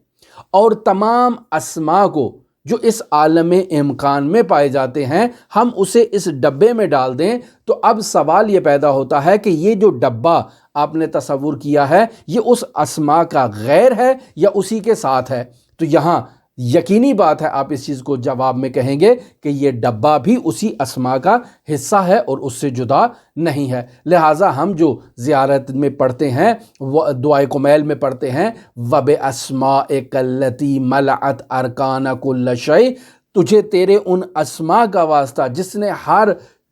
اور تمام اسماء کو جو اس عالم امکان میں پائے جاتے ہیں ہم اسے اس ڈبے میں ڈال دیں، تو اب سوال یہ پیدا ہوتا ہے کہ یہ جو ڈبہ آپ نے تصور کیا ہے یہ اس اسماء کا غیر ہے یا اسی کے ساتھ ہے؟ تو یہاں یقینی بات ہے آپ اس چیز کو جواب میں کہیں گے کہ یہ ڈبہ بھی اسی اسماء کا حصہ ہے اور اس سے جدا نہیں ہے۔ لہٰذا ہم جو زیارت میں پڑھتے ہیں، وہ دعائے کمیل میں پڑھتے ہیں وَبِأَسْمَائِكَ الَّتِي مَلَأَتْ أَرْكَانَ كُلِّ شَيْءٍ، تجھے تیرے ان اسماء کا واسطہ جس نے ہر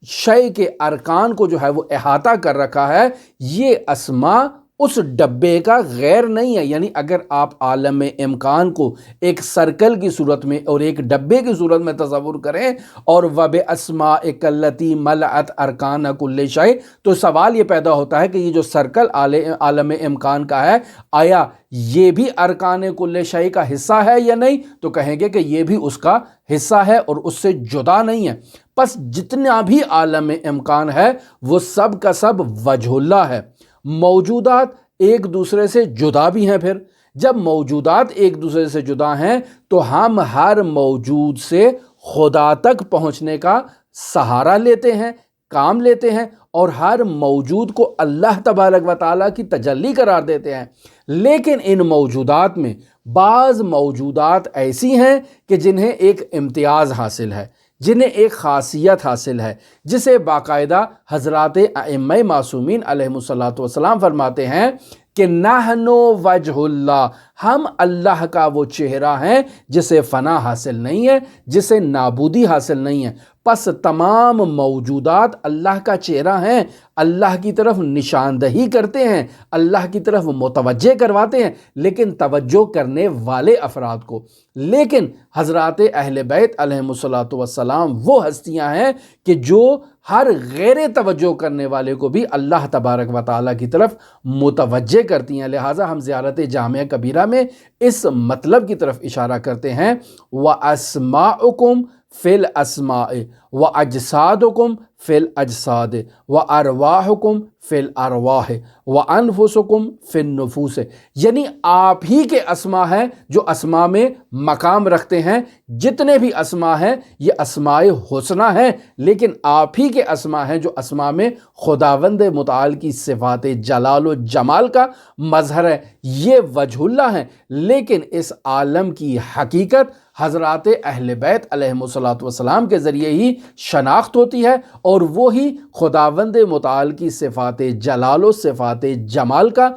شے کے ارکان کو جو ہے وہ احاطہ کر رکھا ہے، یہ اسماء اس ڈبے کا غیر نہیں ہے۔ یعنی اگر آپ عالم امکان کو ایک سرکل کی صورت میں اور ایک ڈبے کی صورت میں تصور کریں اور وَبِأَسْمَائِكَ الَّتِي مَلَأَتْ أَرْكَانَ كُلِّ شَيْءٍ، تو سوال یہ پیدا ہوتا ہے کہ یہ جو سرکل عالم امکان کا ہے آیا یہ بھی ارکان کل شے کا حصہ ہے یا نہیں؟ تو کہیں گے کہ یہ بھی اس کا حصہ ہے اور اس سے جدا نہیں ہے۔ پس جتنا بھی عالم امکان ہے وہ سب کا سب وجہ اللہ ہے۔ موجودات ایک دوسرے سے جدا بھی ہیں۔ پھر جب موجودات ایک دوسرے سے جدا ہیں تو ہم ہر موجود سے خدا تک پہنچنے کا سہارا لیتے ہیں، کام لیتے ہیں، اور ہر موجود کو اللہ تبارک و تعالیٰ کی تجلی قرار دیتے ہیں۔ لیکن ان موجودات میں بعض موجودات ایسی ہیں کہ جنہیں ایک امتیاز حاصل ہے، جنہیں ایک خاصیت حاصل ہے، جسے باقاعدہ حضرات ائمہ معصومین علیہم الصلاۃ والسلام فرماتے ہیں کہ نحن وجہ اللہ، ہم اللہ کا وہ چہرہ ہیں جسے فنا حاصل نہیں ہے، جسے نابودی حاصل نہیں ہے۔ پس تمام موجودات اللہ کا چہرہ ہیں، اللہ کی طرف نشاندہی کرتے ہیں، اللہ کی طرف متوجہ کرواتے ہیں، لیکن توجہ کرنے والے افراد کو۔ لیکن حضرات اہل بیت علیہم الصلاۃ والسلام وہ ہستیاں ہیں کہ جو ہر غیر توجہ کرنے والے کو بھی اللہ تبارک و تعالیٰ کی طرف متوجہ کرتی ہیں۔ لہٰذا ہم زیارت جامعہ کبیرہ میں اس مطلب کی طرف اشارہ کرتے ہیں وَأَسْمَاؤُكُمْ فِي الْأَسْمَاءِ وَأَجْسَادُكُمْ فِي الْأَجْسَادِ وَأَرْوَاحُكُمْ فِي الْأَرْوَاحِ وَأَنفُسُكُمْ فِي النُّفُوسِ، یعنی آپ ہی کے اسماء ہیں جو اسماء میں مقام رکھتے ہیں۔ جتنے بھی اسماء ہیں یہ اسماء حسنہ ہیں، لیکن آپ ہی کے اسماء ہیں جو اسماء میں خداوند متعال کی صفات جلال و جمال کا مظہر ہے، یہ وجہ اللہ ہیں۔ لیکن اس عالم کی حقیقت حضرات اہل بیت علیہم الصلاۃ والسلام کے ذریعے ہی شناخت ہوتی ہے، اور وہی خداوند متعال کی صفات جلال و صفات جمال کا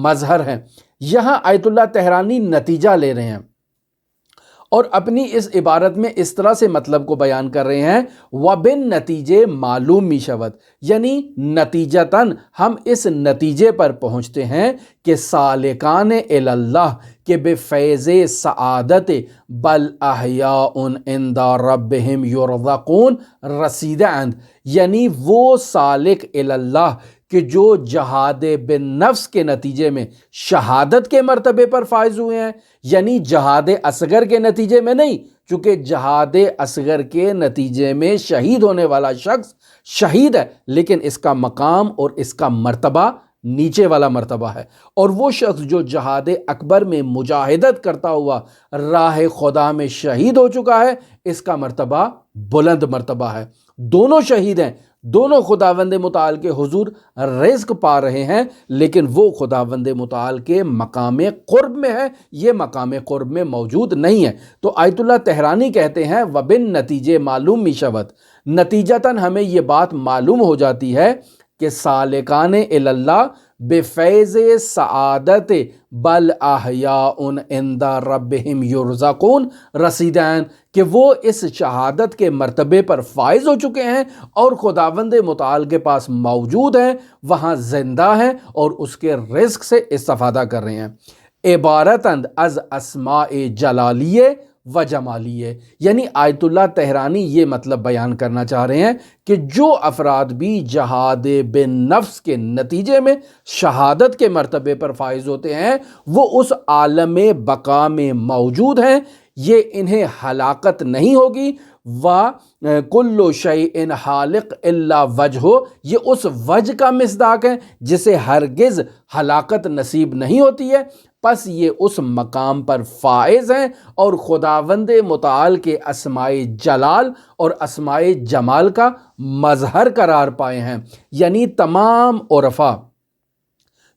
مظہر ہے۔ یہاں آیت اللہ طحرانی نتیجہ لے رہے ہیں اور اپنی اس عبارت میں اس طرح سے مطلب کو بیان کر رہے ہیں وبن نتیجے معلوم می شود، یعنی نتیجتاً ہم اس نتیجے پر پہنچتے ہیں کہ سالکان اللہ کہ بے فیض سعادت بل احیاء عند ربہم یرزقون رسیدند، یعنی وہ سالک اللہ کہ جو جہاد بن نفس کے نتیجے میں شہادت کے مرتبے پر فائز ہوئے ہیں، یعنی جہاد اصغر کے نتیجے میں نہیں، چونکہ جہاد اصغر کے نتیجے میں شہید ہونے والا شخص شہید ہے، لیکن اس کا مقام اور اس کا مرتبہ نیچے والا مرتبہ ہے، اور وہ شخص جو جہاد اکبر میں مجاہدت کرتا ہوا راہ خدا میں شہید ہو چکا ہے، اس کا مرتبہ بلند مرتبہ ہے۔ دونوں شہید ہیں، دونوں خداوند متعال کے حضور رزق پا رہے ہیں، لیکن وہ خداوند متعال کے مقام قرب میں ہے، یہ مقام قرب میں موجود نہیں ہے۔ تو آیت اللہ تہرانی کہتے ہیں وبن نتیجے معلوم می شود، نتیجتاً ہمیں یہ بات معلوم ہو جاتی ہے کہ سالکان اللہ بے فیض سعادت بل احیاء عند ربہم یرزقون رسیدین، کہ وہ اس شہادت کے مرتبے پر فائز ہو چکے ہیں اور خداوند متعال کے پاس موجود ہیں، وہاں زندہ ہیں اور اس کے رزق سے استفادہ کر رہے ہیں۔ عبارتاً از اسماء جلالیہ و جمالیہ، یعنی آیت اللہ تہرانی یہ مطلب بیان کرنا چاہ رہے ہیں کہ جو افراد بھی جہاد بن نفس کے نتیجے میں شہادت کے مرتبے پر فائز ہوتے ہیں، وہ اس عالم بقا میں موجود ہیں، یہ انہیں ہلاکت نہیں ہوگی۔ وَكُلُّ شَيْءٍ حَالِقٍ إِلَّا وَجْهُ، یہ اس وجہ کا مصداق ہے جسے ہرگز ہلاکت نصیب نہیں ہوتی ہے، پس یہ اس مقام پر فائز ہیں اور خداوند متعال کے اسماء جلال اور اسماء جمال کا مظہر قرار پائے ہیں۔ یعنی تمام عرفاء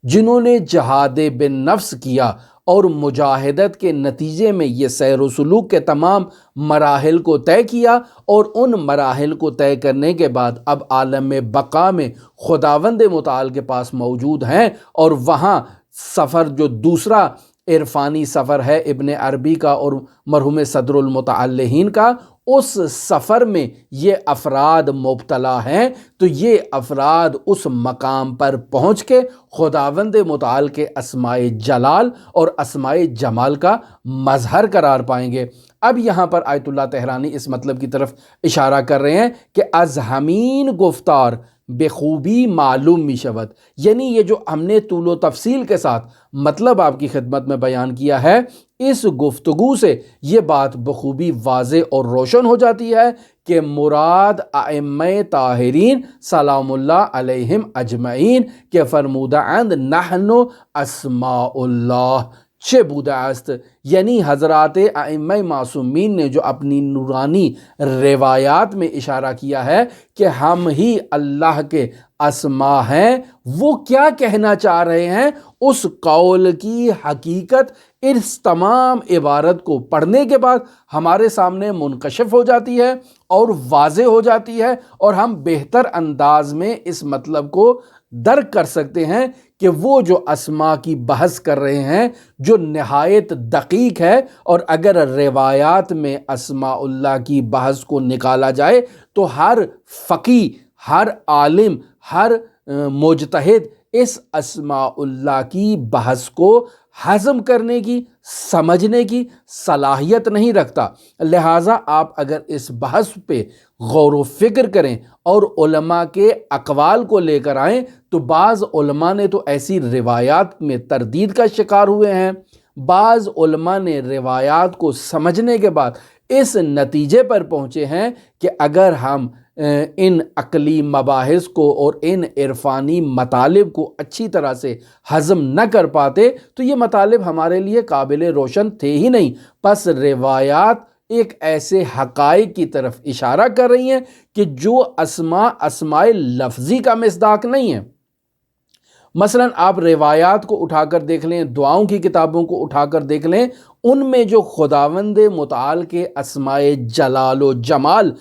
جنہوں نے جہاد بن نفس کیا اور مجاہدت کے نتیجے میں یہ سیر و سلوک کے تمام مراحل کو طے کیا، اور ان مراحل کو طے کرنے کے بعد اب عالم بقا میں خداوند متعال کے پاس موجود ہیں، اور وہاں سفر جو دوسرا عرفانی سفر ہے ابن عربی کا اور مرحوم صدر المتعلہین کا، اس سفر میں یہ افراد مبتلا ہیں، تو یہ افراد اس مقام پر پہنچ کے خداوند متعال کے اسماء جلال اور اسماء جمال کا مظہر قرار پائیں گے۔ اب یہاں پر آیت اللہ تہرانی اس مطلب کی طرف اشارہ کر رہے ہیں کہ از ہمین گفتار بخوبی معلوم می شود، یعنی یہ جو ہم نے طول و تفصیل کے ساتھ مطلب آپ کی خدمت میں بیان کیا ہے، اس گفتگو سے یہ بات بخوبی واضح اور روشن ہو جاتی ہے کہ مراد ائمہ طاہرین سلام اللہ علیہم اجمعین کے فرمودہ اند نحن اسماء اللہ چه بوده است، یعنی حضرات ائمہ معصومین نے جو اپنی نورانی روایات میں اشارہ کیا ہے کہ ہم ہی اللہ کے اسماء ہیں، وہ کیا کہنا چاہ رہے ہیں، اس قول کی حقیقت اس تمام عبارت کو پڑھنے کے بعد ہمارے سامنے منکشف ہو جاتی ہے اور واضح ہو جاتی ہے، اور ہم بہتر انداز میں اس مطلب کو درک کر سکتے ہیں کہ وہ جو اسماء کی بحث کر رہے ہیں جو نہایت دقیق ہے، اور اگر روایات میں اسماء اللہ کی بحث کو نکالا جائے تو ہر فقی، ہر عالم، ہر مجتہد اس اسماء اللہ کی بحث کو ہضم کرنے کی، سمجھنے کی صلاحیت نہیں رکھتا۔ لہٰذا آپ اگر اس بحث پہ غور و فکر کریں اور علماء کے اقوال کو لے کر آئیں، تو بعض علماء نے تو ایسی روایات میں تردید کا شکار ہوئے ہیں، بعض علماء نے روایات کو سمجھنے کے بعد اس نتیجے پر پہنچے ہیں کہ اگر ہم ان عقلی مباحث کو اور ان عرفانی مطالب کو اچھی طرح سے ہضم نہ کر پاتے تو یہ مطالب ہمارے لیے قابل روشن تھے ہی نہیں۔ پس روایات ایک ایسے حقائق کی طرف اشارہ کر رہی ہیں کہ جو اسماء لفظی کا مصداق نہیں ہے۔ مثلا آپ روایات کو اٹھا کر دیکھ لیں، دعاؤں کی کتابوں کو اٹھا کر دیکھ لیں، ان میں جو خداوند متعال کے اسماء جلال و جمال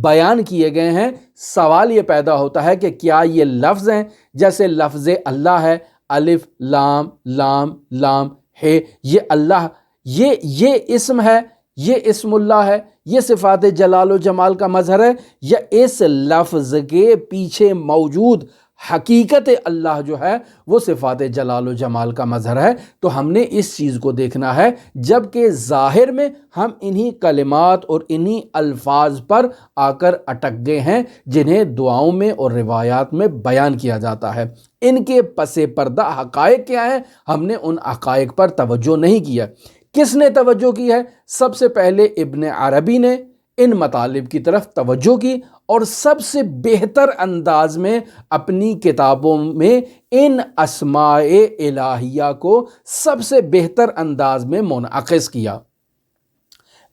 بیان کیے گئے ہیں، سوال یہ پیدا ہوتا ہے کہ کیا یہ لفظ ہیں؟ جیسے لفظ اللہ ہے، الف لام لام لام ہے، یہ اللہ، یہ اسم ہے یہ اسم اللہ ہے، یہ صفات جلال و جمال کا مظہر ہے، یا اس لفظ کے پیچھے موجود حقیقت اللہ جو ہے وہ صفات جلال و جمال کا مظہر ہے؟ تو ہم نے اس چیز کو دیکھنا ہے، جبکہ ظاہر میں ہم انہی کلمات اور انہی الفاظ پر آ کر اٹک گئے ہیں جنہیں دعاؤں میں اور روایات میں بیان کیا جاتا ہے۔ ان کے پس پردہ حقائق کیا ہیں؟ ہم نے ان حقائق پر توجہ نہیں کیا۔ کس نے توجہ کی ہے؟ سب سے پہلے ابن عربی نے ان مطالب کی طرف توجہ کی اور سب سے بہتر انداز میں اپنی کتابوں میں ان اسماء الہیہ کو سب سے بہتر انداز میں منعکس کیا۔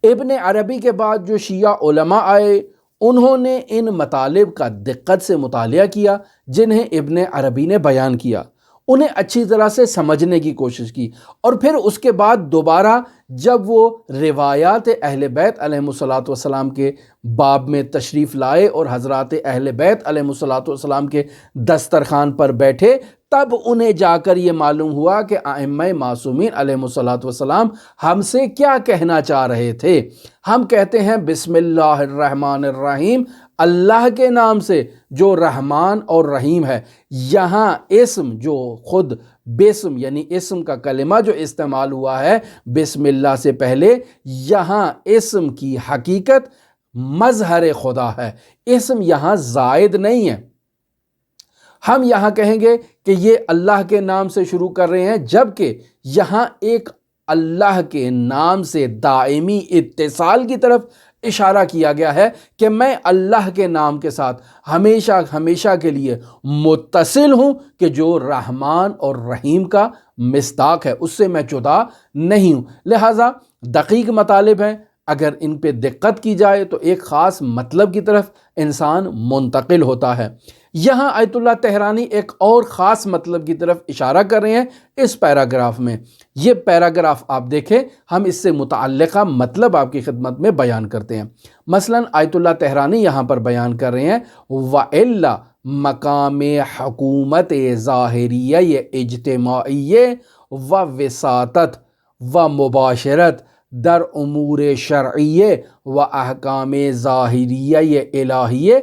ابن عربی کے بعد جو شیعہ علماء آئے، انہوں نے ان مطالب کا دقت سے مطالعہ کیا جنہیں ابن عربی نے بیان کیا، انہیں اچھی طرح سے سمجھنے کی کوشش کی، اور پھر اس کے بعد دوبارہ جب وہ روایات اہل بیت علیہ الصلوۃ والسلام کے باب میں تشریف لائے اور حضرات اہل بیت علیہ الصلوۃ والسلام کے دسترخوان پر بیٹھے، تب انہیں جا کر یہ معلوم ہوا کہ ائمہ معصومین علیہ الصلوۃ والسلام ہم سے کیا کہنا چاہ رہے تھے۔ ہم کہتے ہیں بسم اللہ الرحمن الرحیم، اللہ کے نام سے جو رحمان اور رحیم ہے۔ یہاں اسم جو خود بسم یعنی اسم کا کلمہ جو استعمال ہوا ہے بسم اللہ سے پہلے، یہاں اسم کی حقیقت مظہر خدا ہے، اسم یہاں زائد نہیں ہے۔ ہم یہاں کہیں گے کہ یہ اللہ کے نام سے شروع کر رہے ہیں، جبکہ یہاں ایک اللہ کے نام سے دائمی اتصال کی طرف اشارہ کیا گیا ہے کہ میں اللہ کے نام کے ساتھ ہمیشہ ہمیشہ کے لیے متصل ہوں، کہ جو رحمان اور رحیم کا مصداق ہے، اس سے میں جدا نہیں ہوں۔ لہٰذا دقیق مطالب ہیں، اگر ان پہ دقت کی جائے تو ایک خاص مطلب کی طرف انسان منتقل ہوتا ہے۔ یہاں آیت اللہ طحرانی ایک اور خاص مطلب کی طرف اشارہ کر رہے ہیں اس پیراگراف میں۔ یہ پیراگراف آپ دیکھیں، ہم اس سے متعلقہ مطلب آپ کی خدمت میں بیان کرتے ہیں۔ مثلا آیت اللہ طحرانی یہاں پر بیان کر رہے ہیں وَإِلَّا مقام حکومت ظاہریہ اجتماعیہ و وساطت و مباشرت در امور شرعیہ و احکام ظاہریہ الہیہ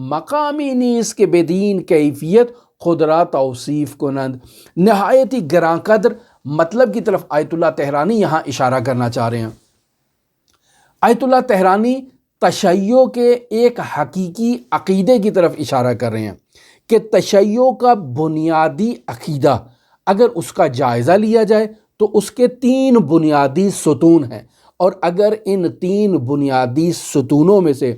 مقامی نیز کے بدین کیفیت خود را توصیف کنند۔ نہایت ہی گراں قدر مطلب کی طرف آیت اللہ طحرانی یہاں اشارہ کرنا چاہ رہے ہیں۔ آیت اللہ طحرانی تشیع کے ایک حقیقی عقیدے کی طرف اشارہ کر رہے ہیں کہ تشیع کا بنیادی عقیدہ اگر اس کا جائزہ لیا جائے تو اس کے 3 بنیادی ستون ہیں، اور اگر ان 3 بنیادی ستونوں میں سے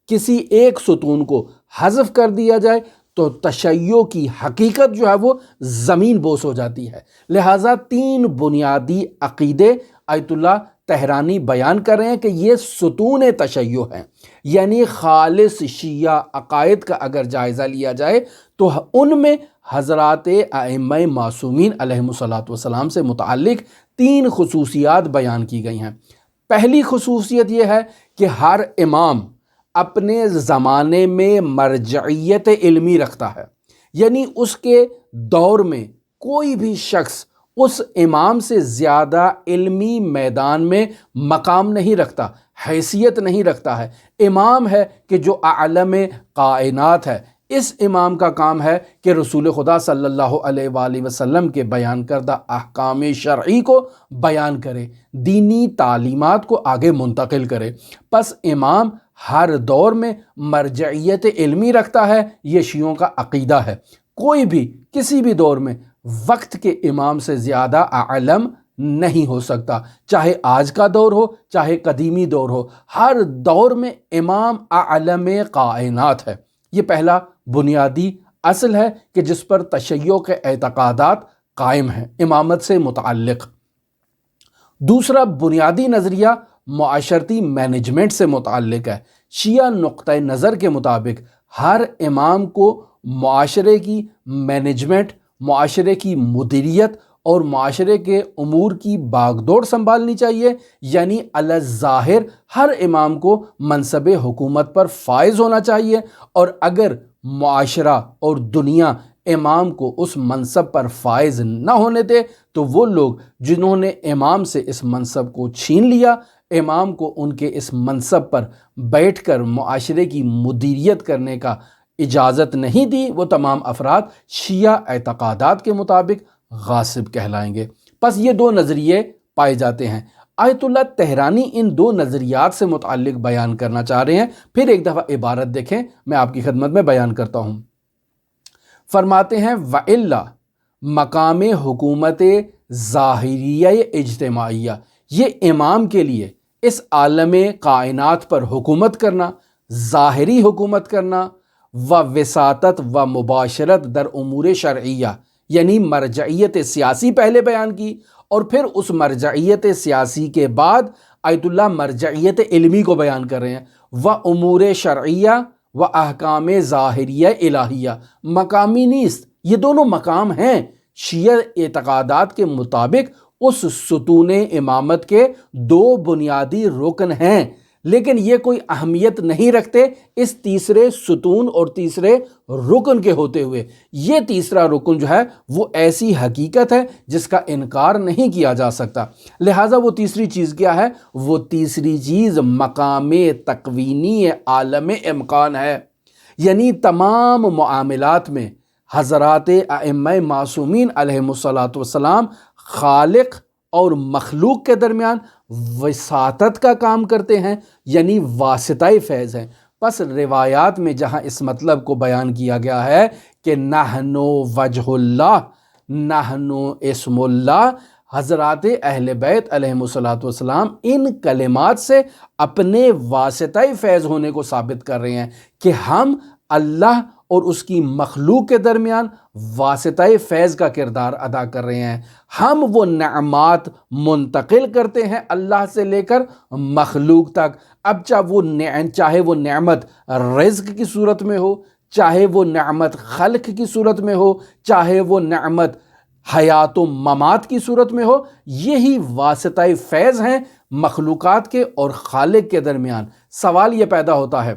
کسی ایک ستون کو حذف کر دیا جائے تو تشیع کی حقیقت جو ہے وہ زمین بوس ہو جاتی ہے۔ لہٰذا 3 بنیادی عقیدے آیت اللہ طحرانی بیان کر رہے ہیں کہ یہ ستون تشیع ہیں، یعنی خالص شیعہ عقائد کا اگر جائزہ لیا جائے تو ان میں حضرات ائمہ معصومین علیہ الصلوۃ والسلام سے متعلق 3 خصوصیات بیان کی گئی ہیں۔ پہلی خصوصیت یہ ہے کہ ہر امام اپنے زمانے میں مرجعیت علمی رکھتا ہے، یعنی اس کے دور میں کوئی بھی شخص اس امام سے زیادہ علمی میدان میں مقام نہیں رکھتا، حیثیت نہیں رکھتا ہے۔ امام ہے کہ جو عالم کائنات ہے، اس امام کا کام ہے کہ رسول خدا صلی اللہ علیہ وآلہ وسلم کے بیان کردہ احکام شرعی کو بیان کرے، دینی تعلیمات کو آگے منتقل کرے۔ پس امام ہر دور میں مرجعیت علمی رکھتا ہے، یہ شیعوں کا عقیدہ ہے۔ کوئی بھی کسی بھی دور میں وقت کے امام سے زیادہ عالم نہیں ہو سکتا، چاہے آج کا دور ہو چاہے قدیمی دور ہو، ہر دور میں امام عالم کائنات ہے۔ یہ پہلا بنیادی اصل ہے کہ جس پر تشیع کے اعتقادات قائم ہیں امامت سے متعلق۔ دوسرا بنیادی نظریہ معاشرتی مینجمنٹ سے متعلق ہے۔ شیعہ نقطہ نظر کے مطابق ہر امام کو معاشرے کی مینجمنٹ، معاشرے کی مدیریت اور معاشرے کے امور کی باغ دوڑ سنبھالنی چاہیے، یعنی علی الظاہر ہر امام کو منصب حکومت پر فائز ہونا چاہیے، اور اگر معاشرہ اور دنیا امام کو اس منصب پر فائز نہ ہونے دے تو وہ لوگ جنہوں نے امام سے اس منصب کو چھین لیا، امام کو ان کے اس منصب پر بیٹھ کر معاشرے کی مدیریت کرنے کا اجازت نہیں دی، وہ تمام افراد شیعہ اعتقادات کے مطابق غاصب کہلائیں گے۔ پس یہ دو نظریے پائے جاتے ہیں۔ آیت اللہ تہرانی ان دو نظریات سے متعلق بیان کرنا چاہ رہے ہیں۔ پھر ایک دفعہ عبارت دیکھیں، میں آپ کی خدمت میں بیان کرتا ہوں۔ فرماتے ہیں وَإِلَّا مقام حکومت ظاہریہ اجتماعیہ، یہ امام کے لیے اس عالم کائنات پر حکومت کرنا، ظاہری حکومت کرنا، وساطت و مباشرت در امور شرعیہ، یعنی مرجعیت سیاسی پہلے بیان کی، اور پھر اس مرجعیت سیاسی کے بعد آیت اللہ مرجعیت علمی کو بیان کر رہے ہیں، و امور شرعیہ و احکام ظاہریہ الہیہ، مقامی نیست، یہ دونوں مقام ہیں، شیعہ اعتقادات کے مطابق اس ستون امامت کے دو بنیادی رکن ہیں، لیکن یہ کوئی اہمیت نہیں رکھتے اس تیسرے ستون اور تیسرے رکن کے ہوتے ہوئے۔ یہ تیسرا رکن جو ہے وہ ایسی حقیقت ہے جس کا انکار نہیں کیا جا سکتا، لہٰذا وہ تیسری چیز کیا ہے؟ وہ تیسری چیز مقام تکوینی عالم امکان ہے، یعنی تمام معاملات میں حضرات ائمہ معصومین علیہم الصلاۃ والسلام خالق اور مخلوق کے درمیان وساطت کا کام کرتے ہیں، یعنی واسطہ فیض ہیں۔ پس روایات میں جہاں اس مطلب کو بیان کیا گیا ہے کہ نحن وجہ اللہ، نحن اسم اللہ، حضرات اہل بیت علیہم الصلاۃ والسلام ان کلمات سے اپنے واسطہ فیض ہونے کو ثابت کر رہے ہیں کہ ہم اللہ اور اس کی مخلوق کے درمیان واسطہ فیض کا کردار ادا کر رہے ہیں، ہم وہ نعمات منتقل کرتے ہیں اللہ سے لے کر مخلوق تک۔ اب چاہے وہ نعمت رزق کی صورت میں ہو، چاہے وہ نعمت خلق کی صورت میں ہو، چاہے وہ نعمت حیات و ممات کی صورت میں ہو، یہی واسطہ فیض ہیں مخلوقات کے اور خالق کے درمیان۔ سوال یہ پیدا ہوتا ہے،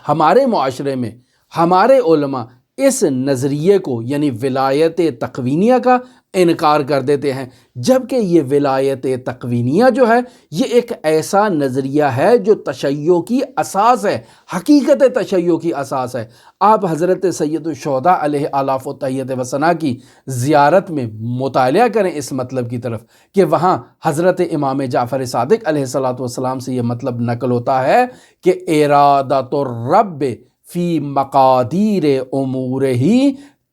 ہمارے معاشرے میں ہمارے علماء اس نظریے کو یعنی ولایت تکوینیہ کا انکار کر دیتے ہیں، جبکہ یہ ولایت تکوینیہ جو ہے یہ ایک ایسا نظریہ ہے جو تشیع کی اساس ہے، حقیقت تشیع کی اساس ہے۔ آپ حضرت سید الشہداء علیہ آلاف و تحیت و ثنا کی زیارت میں مطالعہ کریں اس مطلب کی طرف کہ وہاں حضرت امام جعفر صادق علیہ الصلاۃ والسلام سے یہ مطلب نقل ہوتا ہے کہ ارادۃ الرب فی مقادیر امورہ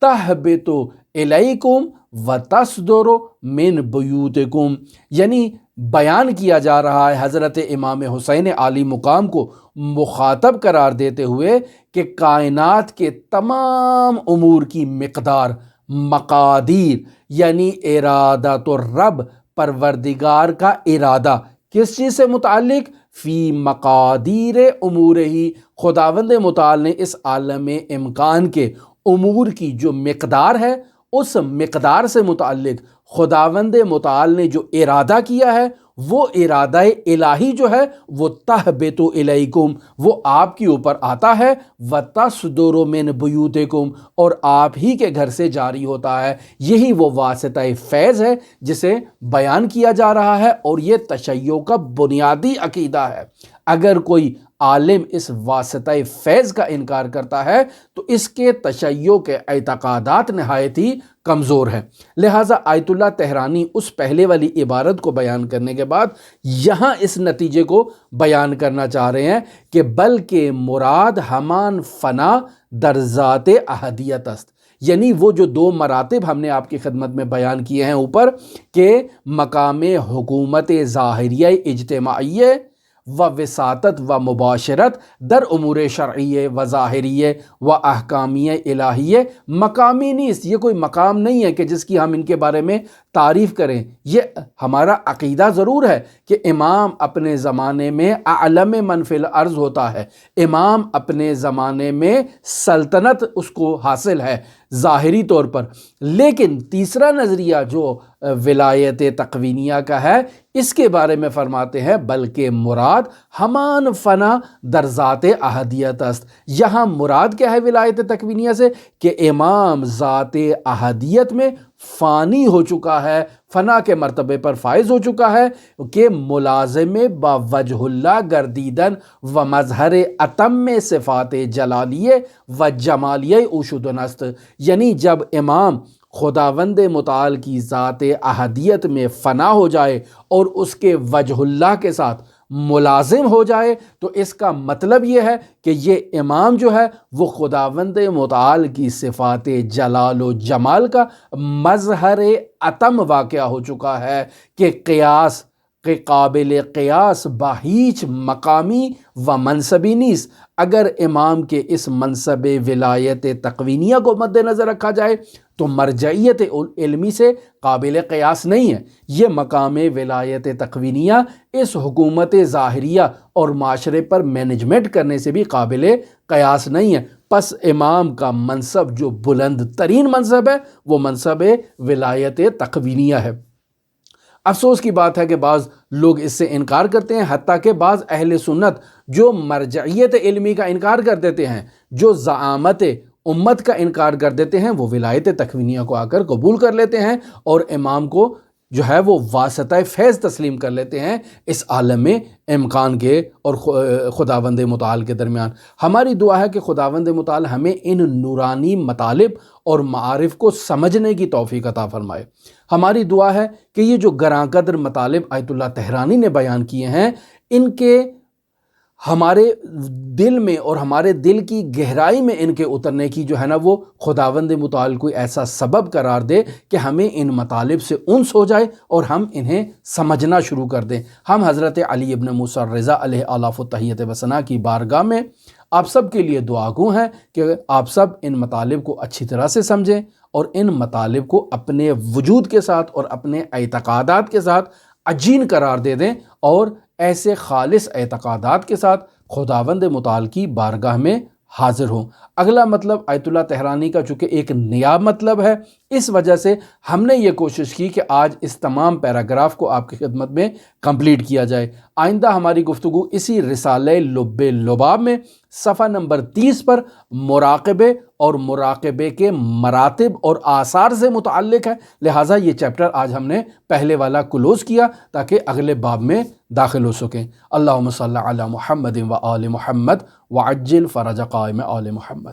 تہبط الیکم وتصدر من بیوتکم، یعنی بیان کیا جا رہا ہے حضرت امام حسین عالی مقام کو مخاطب قرار دیتے ہوئے کہ کائنات کے تمام امور کی مقدار، مقادیر یعنی ارادۃ الرب، پروردگار کا ارادہ کس چیز سے متعلق؟ فی مقادیر امور ہی، خداوند متعال نے اس عالم امکان کے امور کی جو مقدار ہے اس مقدار سے متعلق خداوند متعال نے جو ارادہ کیا ہے وہ ارادہ الہی جو ہے وہ تہبط الیکم، وہ آپ کے اوپر آتا ہے، وتصدر من بیوتکم، اور آپ ہی کے گھر سے جاری ہوتا ہے۔ یہی وہ واسطہ فیض ہے جسے بیان کیا جا رہا ہے، اور یہ تشیع کا بنیادی عقیدہ ہے۔ اگر کوئی عالم اس واسطہ فیض کا انکار کرتا ہے تو اس کے تشیع کے اعتقادات نہایت ہی کمزور ہیں۔ لہٰذا آیت اللہ تہرانی اس پہلے والی عبارت کو بیان کرنے کے بعد یہاں اس نتیجے کو بیان کرنا چاہ رہے ہیں کہ بلکہ مراد ہمان فنا در ذات احدیت است، یعنی وہ جو دو مراتب ہم نے آپ کی خدمت میں بیان کیے ہیں اوپر کہ مقام حکومت ظاہریہ اجتماعیہ و وساطت و مباشرت در امور شرعیہ و ظاہریہ و احکامیہ الہیہ، مقامی نیست، یہ کوئی مقام نہیں ہے کہ جس کی ہم ان کے بارے میں تعریف کریں۔ یہ ہمارا عقیدہ ضرور ہے کہ امام اپنے زمانے میں اعلم من فی الارض ہوتا ہے، امام اپنے زمانے میں سلطنت اس کو حاصل ہے ظاہری طور پر، لیکن تیسرا نظریہ جو ولایت تکوینیہ کا ہے اس کے بارے میں فرماتے ہیں بلکہ مراد ہمان فنا در ذات احدیت است۔ یہاں مراد کیا ہے ولایت تکوینیہ سے؟ کہ امام ذات احدیت میں فانی ہو چکا ہے، فنا کے مرتبے پر فائز ہو چکا ہے کہ ملازم با وجہ اللہ گردیدن و مظہر اتم صفات جلالیہ و جمالیہ اوشد نست، یعنی جب امام خداوند متعال کی ذات احدیت میں فنا ہو جائے اور اس کے وجہ اللہ کے ساتھ ملازم ہو جائے، تو اس کا مطلب یہ ہے کہ یہ امام جو ہے وہ خداوند متعال کی صفات جلال و جمال کا مظہر اتم واقعہ ہو چکا ہے کہ قیاس کے قابل قیاس باہیچ مقامی و منصبی نیز۔ اگر امام کے اس منصب ولایت تقوینیہ کو مد نظر رکھا جائے تو مرجعیت علمی سے قابل قیاس نہیں ہے۔ یہ مقام ولایت تقوینیہ اس حکومت ظاہریہ اور معاشرے پر مینجمنٹ کرنے سے بھی قابل قیاس نہیں ہے۔ پس امام کا منصب جو بلند ترین منصب ہے وہ منصب ولایت تقوینیہ ہے۔ افسوس کی بات ہے کہ بعض لوگ اس سے انکار کرتے ہیں، حتیٰ کہ بعض اہل سنت جو مرجعیت علمی کا انکار کر دیتے ہیں، جو زعامت امت کا انکار کر دیتے ہیں، وہ ولایت تکوینیہ کو آ کر قبول کر لیتے ہیں اور امام کو جو ہے وہ واسطہ فیض تسلیم کر لیتے ہیں اس عالم میں امکان کے اور خداوند متعال کے درمیان۔ ہماری دعا ہے کہ خداوند متعال ہمیں ان نورانی مطالب اور معارف کو سمجھنے کی توفیق عطا فرمائے۔ ہماری دعا ہے کہ یہ جو گراں قدر مطالب آیت اللہ طہرانی نے بیان کیے ہیں، ان کے ہمارے دل میں اور ہمارے دل کی گہرائی میں ان کے اترنے کی جو ہے نا وہ خداوند متعال کوئی ایسا سبب قرار دے کہ ہمیں ان مطالب سے انس ہو جائے اور ہم انہیں سمجھنا شروع کر دیں۔ ہم حضرت علی ابن موسیٰ الرضا علیہ آلاف التحیت و ثنا کی بارگاہ میں آپ سب کے لیے دعا گو ہیں کہ آپ سب ان مطالب کو اچھی طرح سے سمجھیں اور ان مطالب کو اپنے وجود کے ساتھ اور اپنے اعتقادات کے ساتھ عجین قرار دے دیں اور ایسے خالص اعتقادات کے ساتھ خداوند متعال کی بارگاہ میں حاضر ہوں۔ اگلا مطلب آیت اللہ طہرانی کا چونکہ ایک نیا مطلب ہے، اس وجہ سے ہم نے یہ کوشش کی کہ آج اس تمام پیراگراف کو آپ کی خدمت میں کمپلیٹ کیا جائے۔ آئندہ ہماری گفتگو اسی رسالہ لب لباب میں صفحہ نمبر 30 پر مراقبے اور مراقبے کے مراتب اور آثار سے متعلق ہے، لہٰذا یہ چیپٹر آج ہم نے پہلے والا کلوز کیا تاکہ اگلے باب میں داخل ہو سکیں۔ اللہم صلی علی محمد و آل محمد وعجل فرج قائم آل محمد۔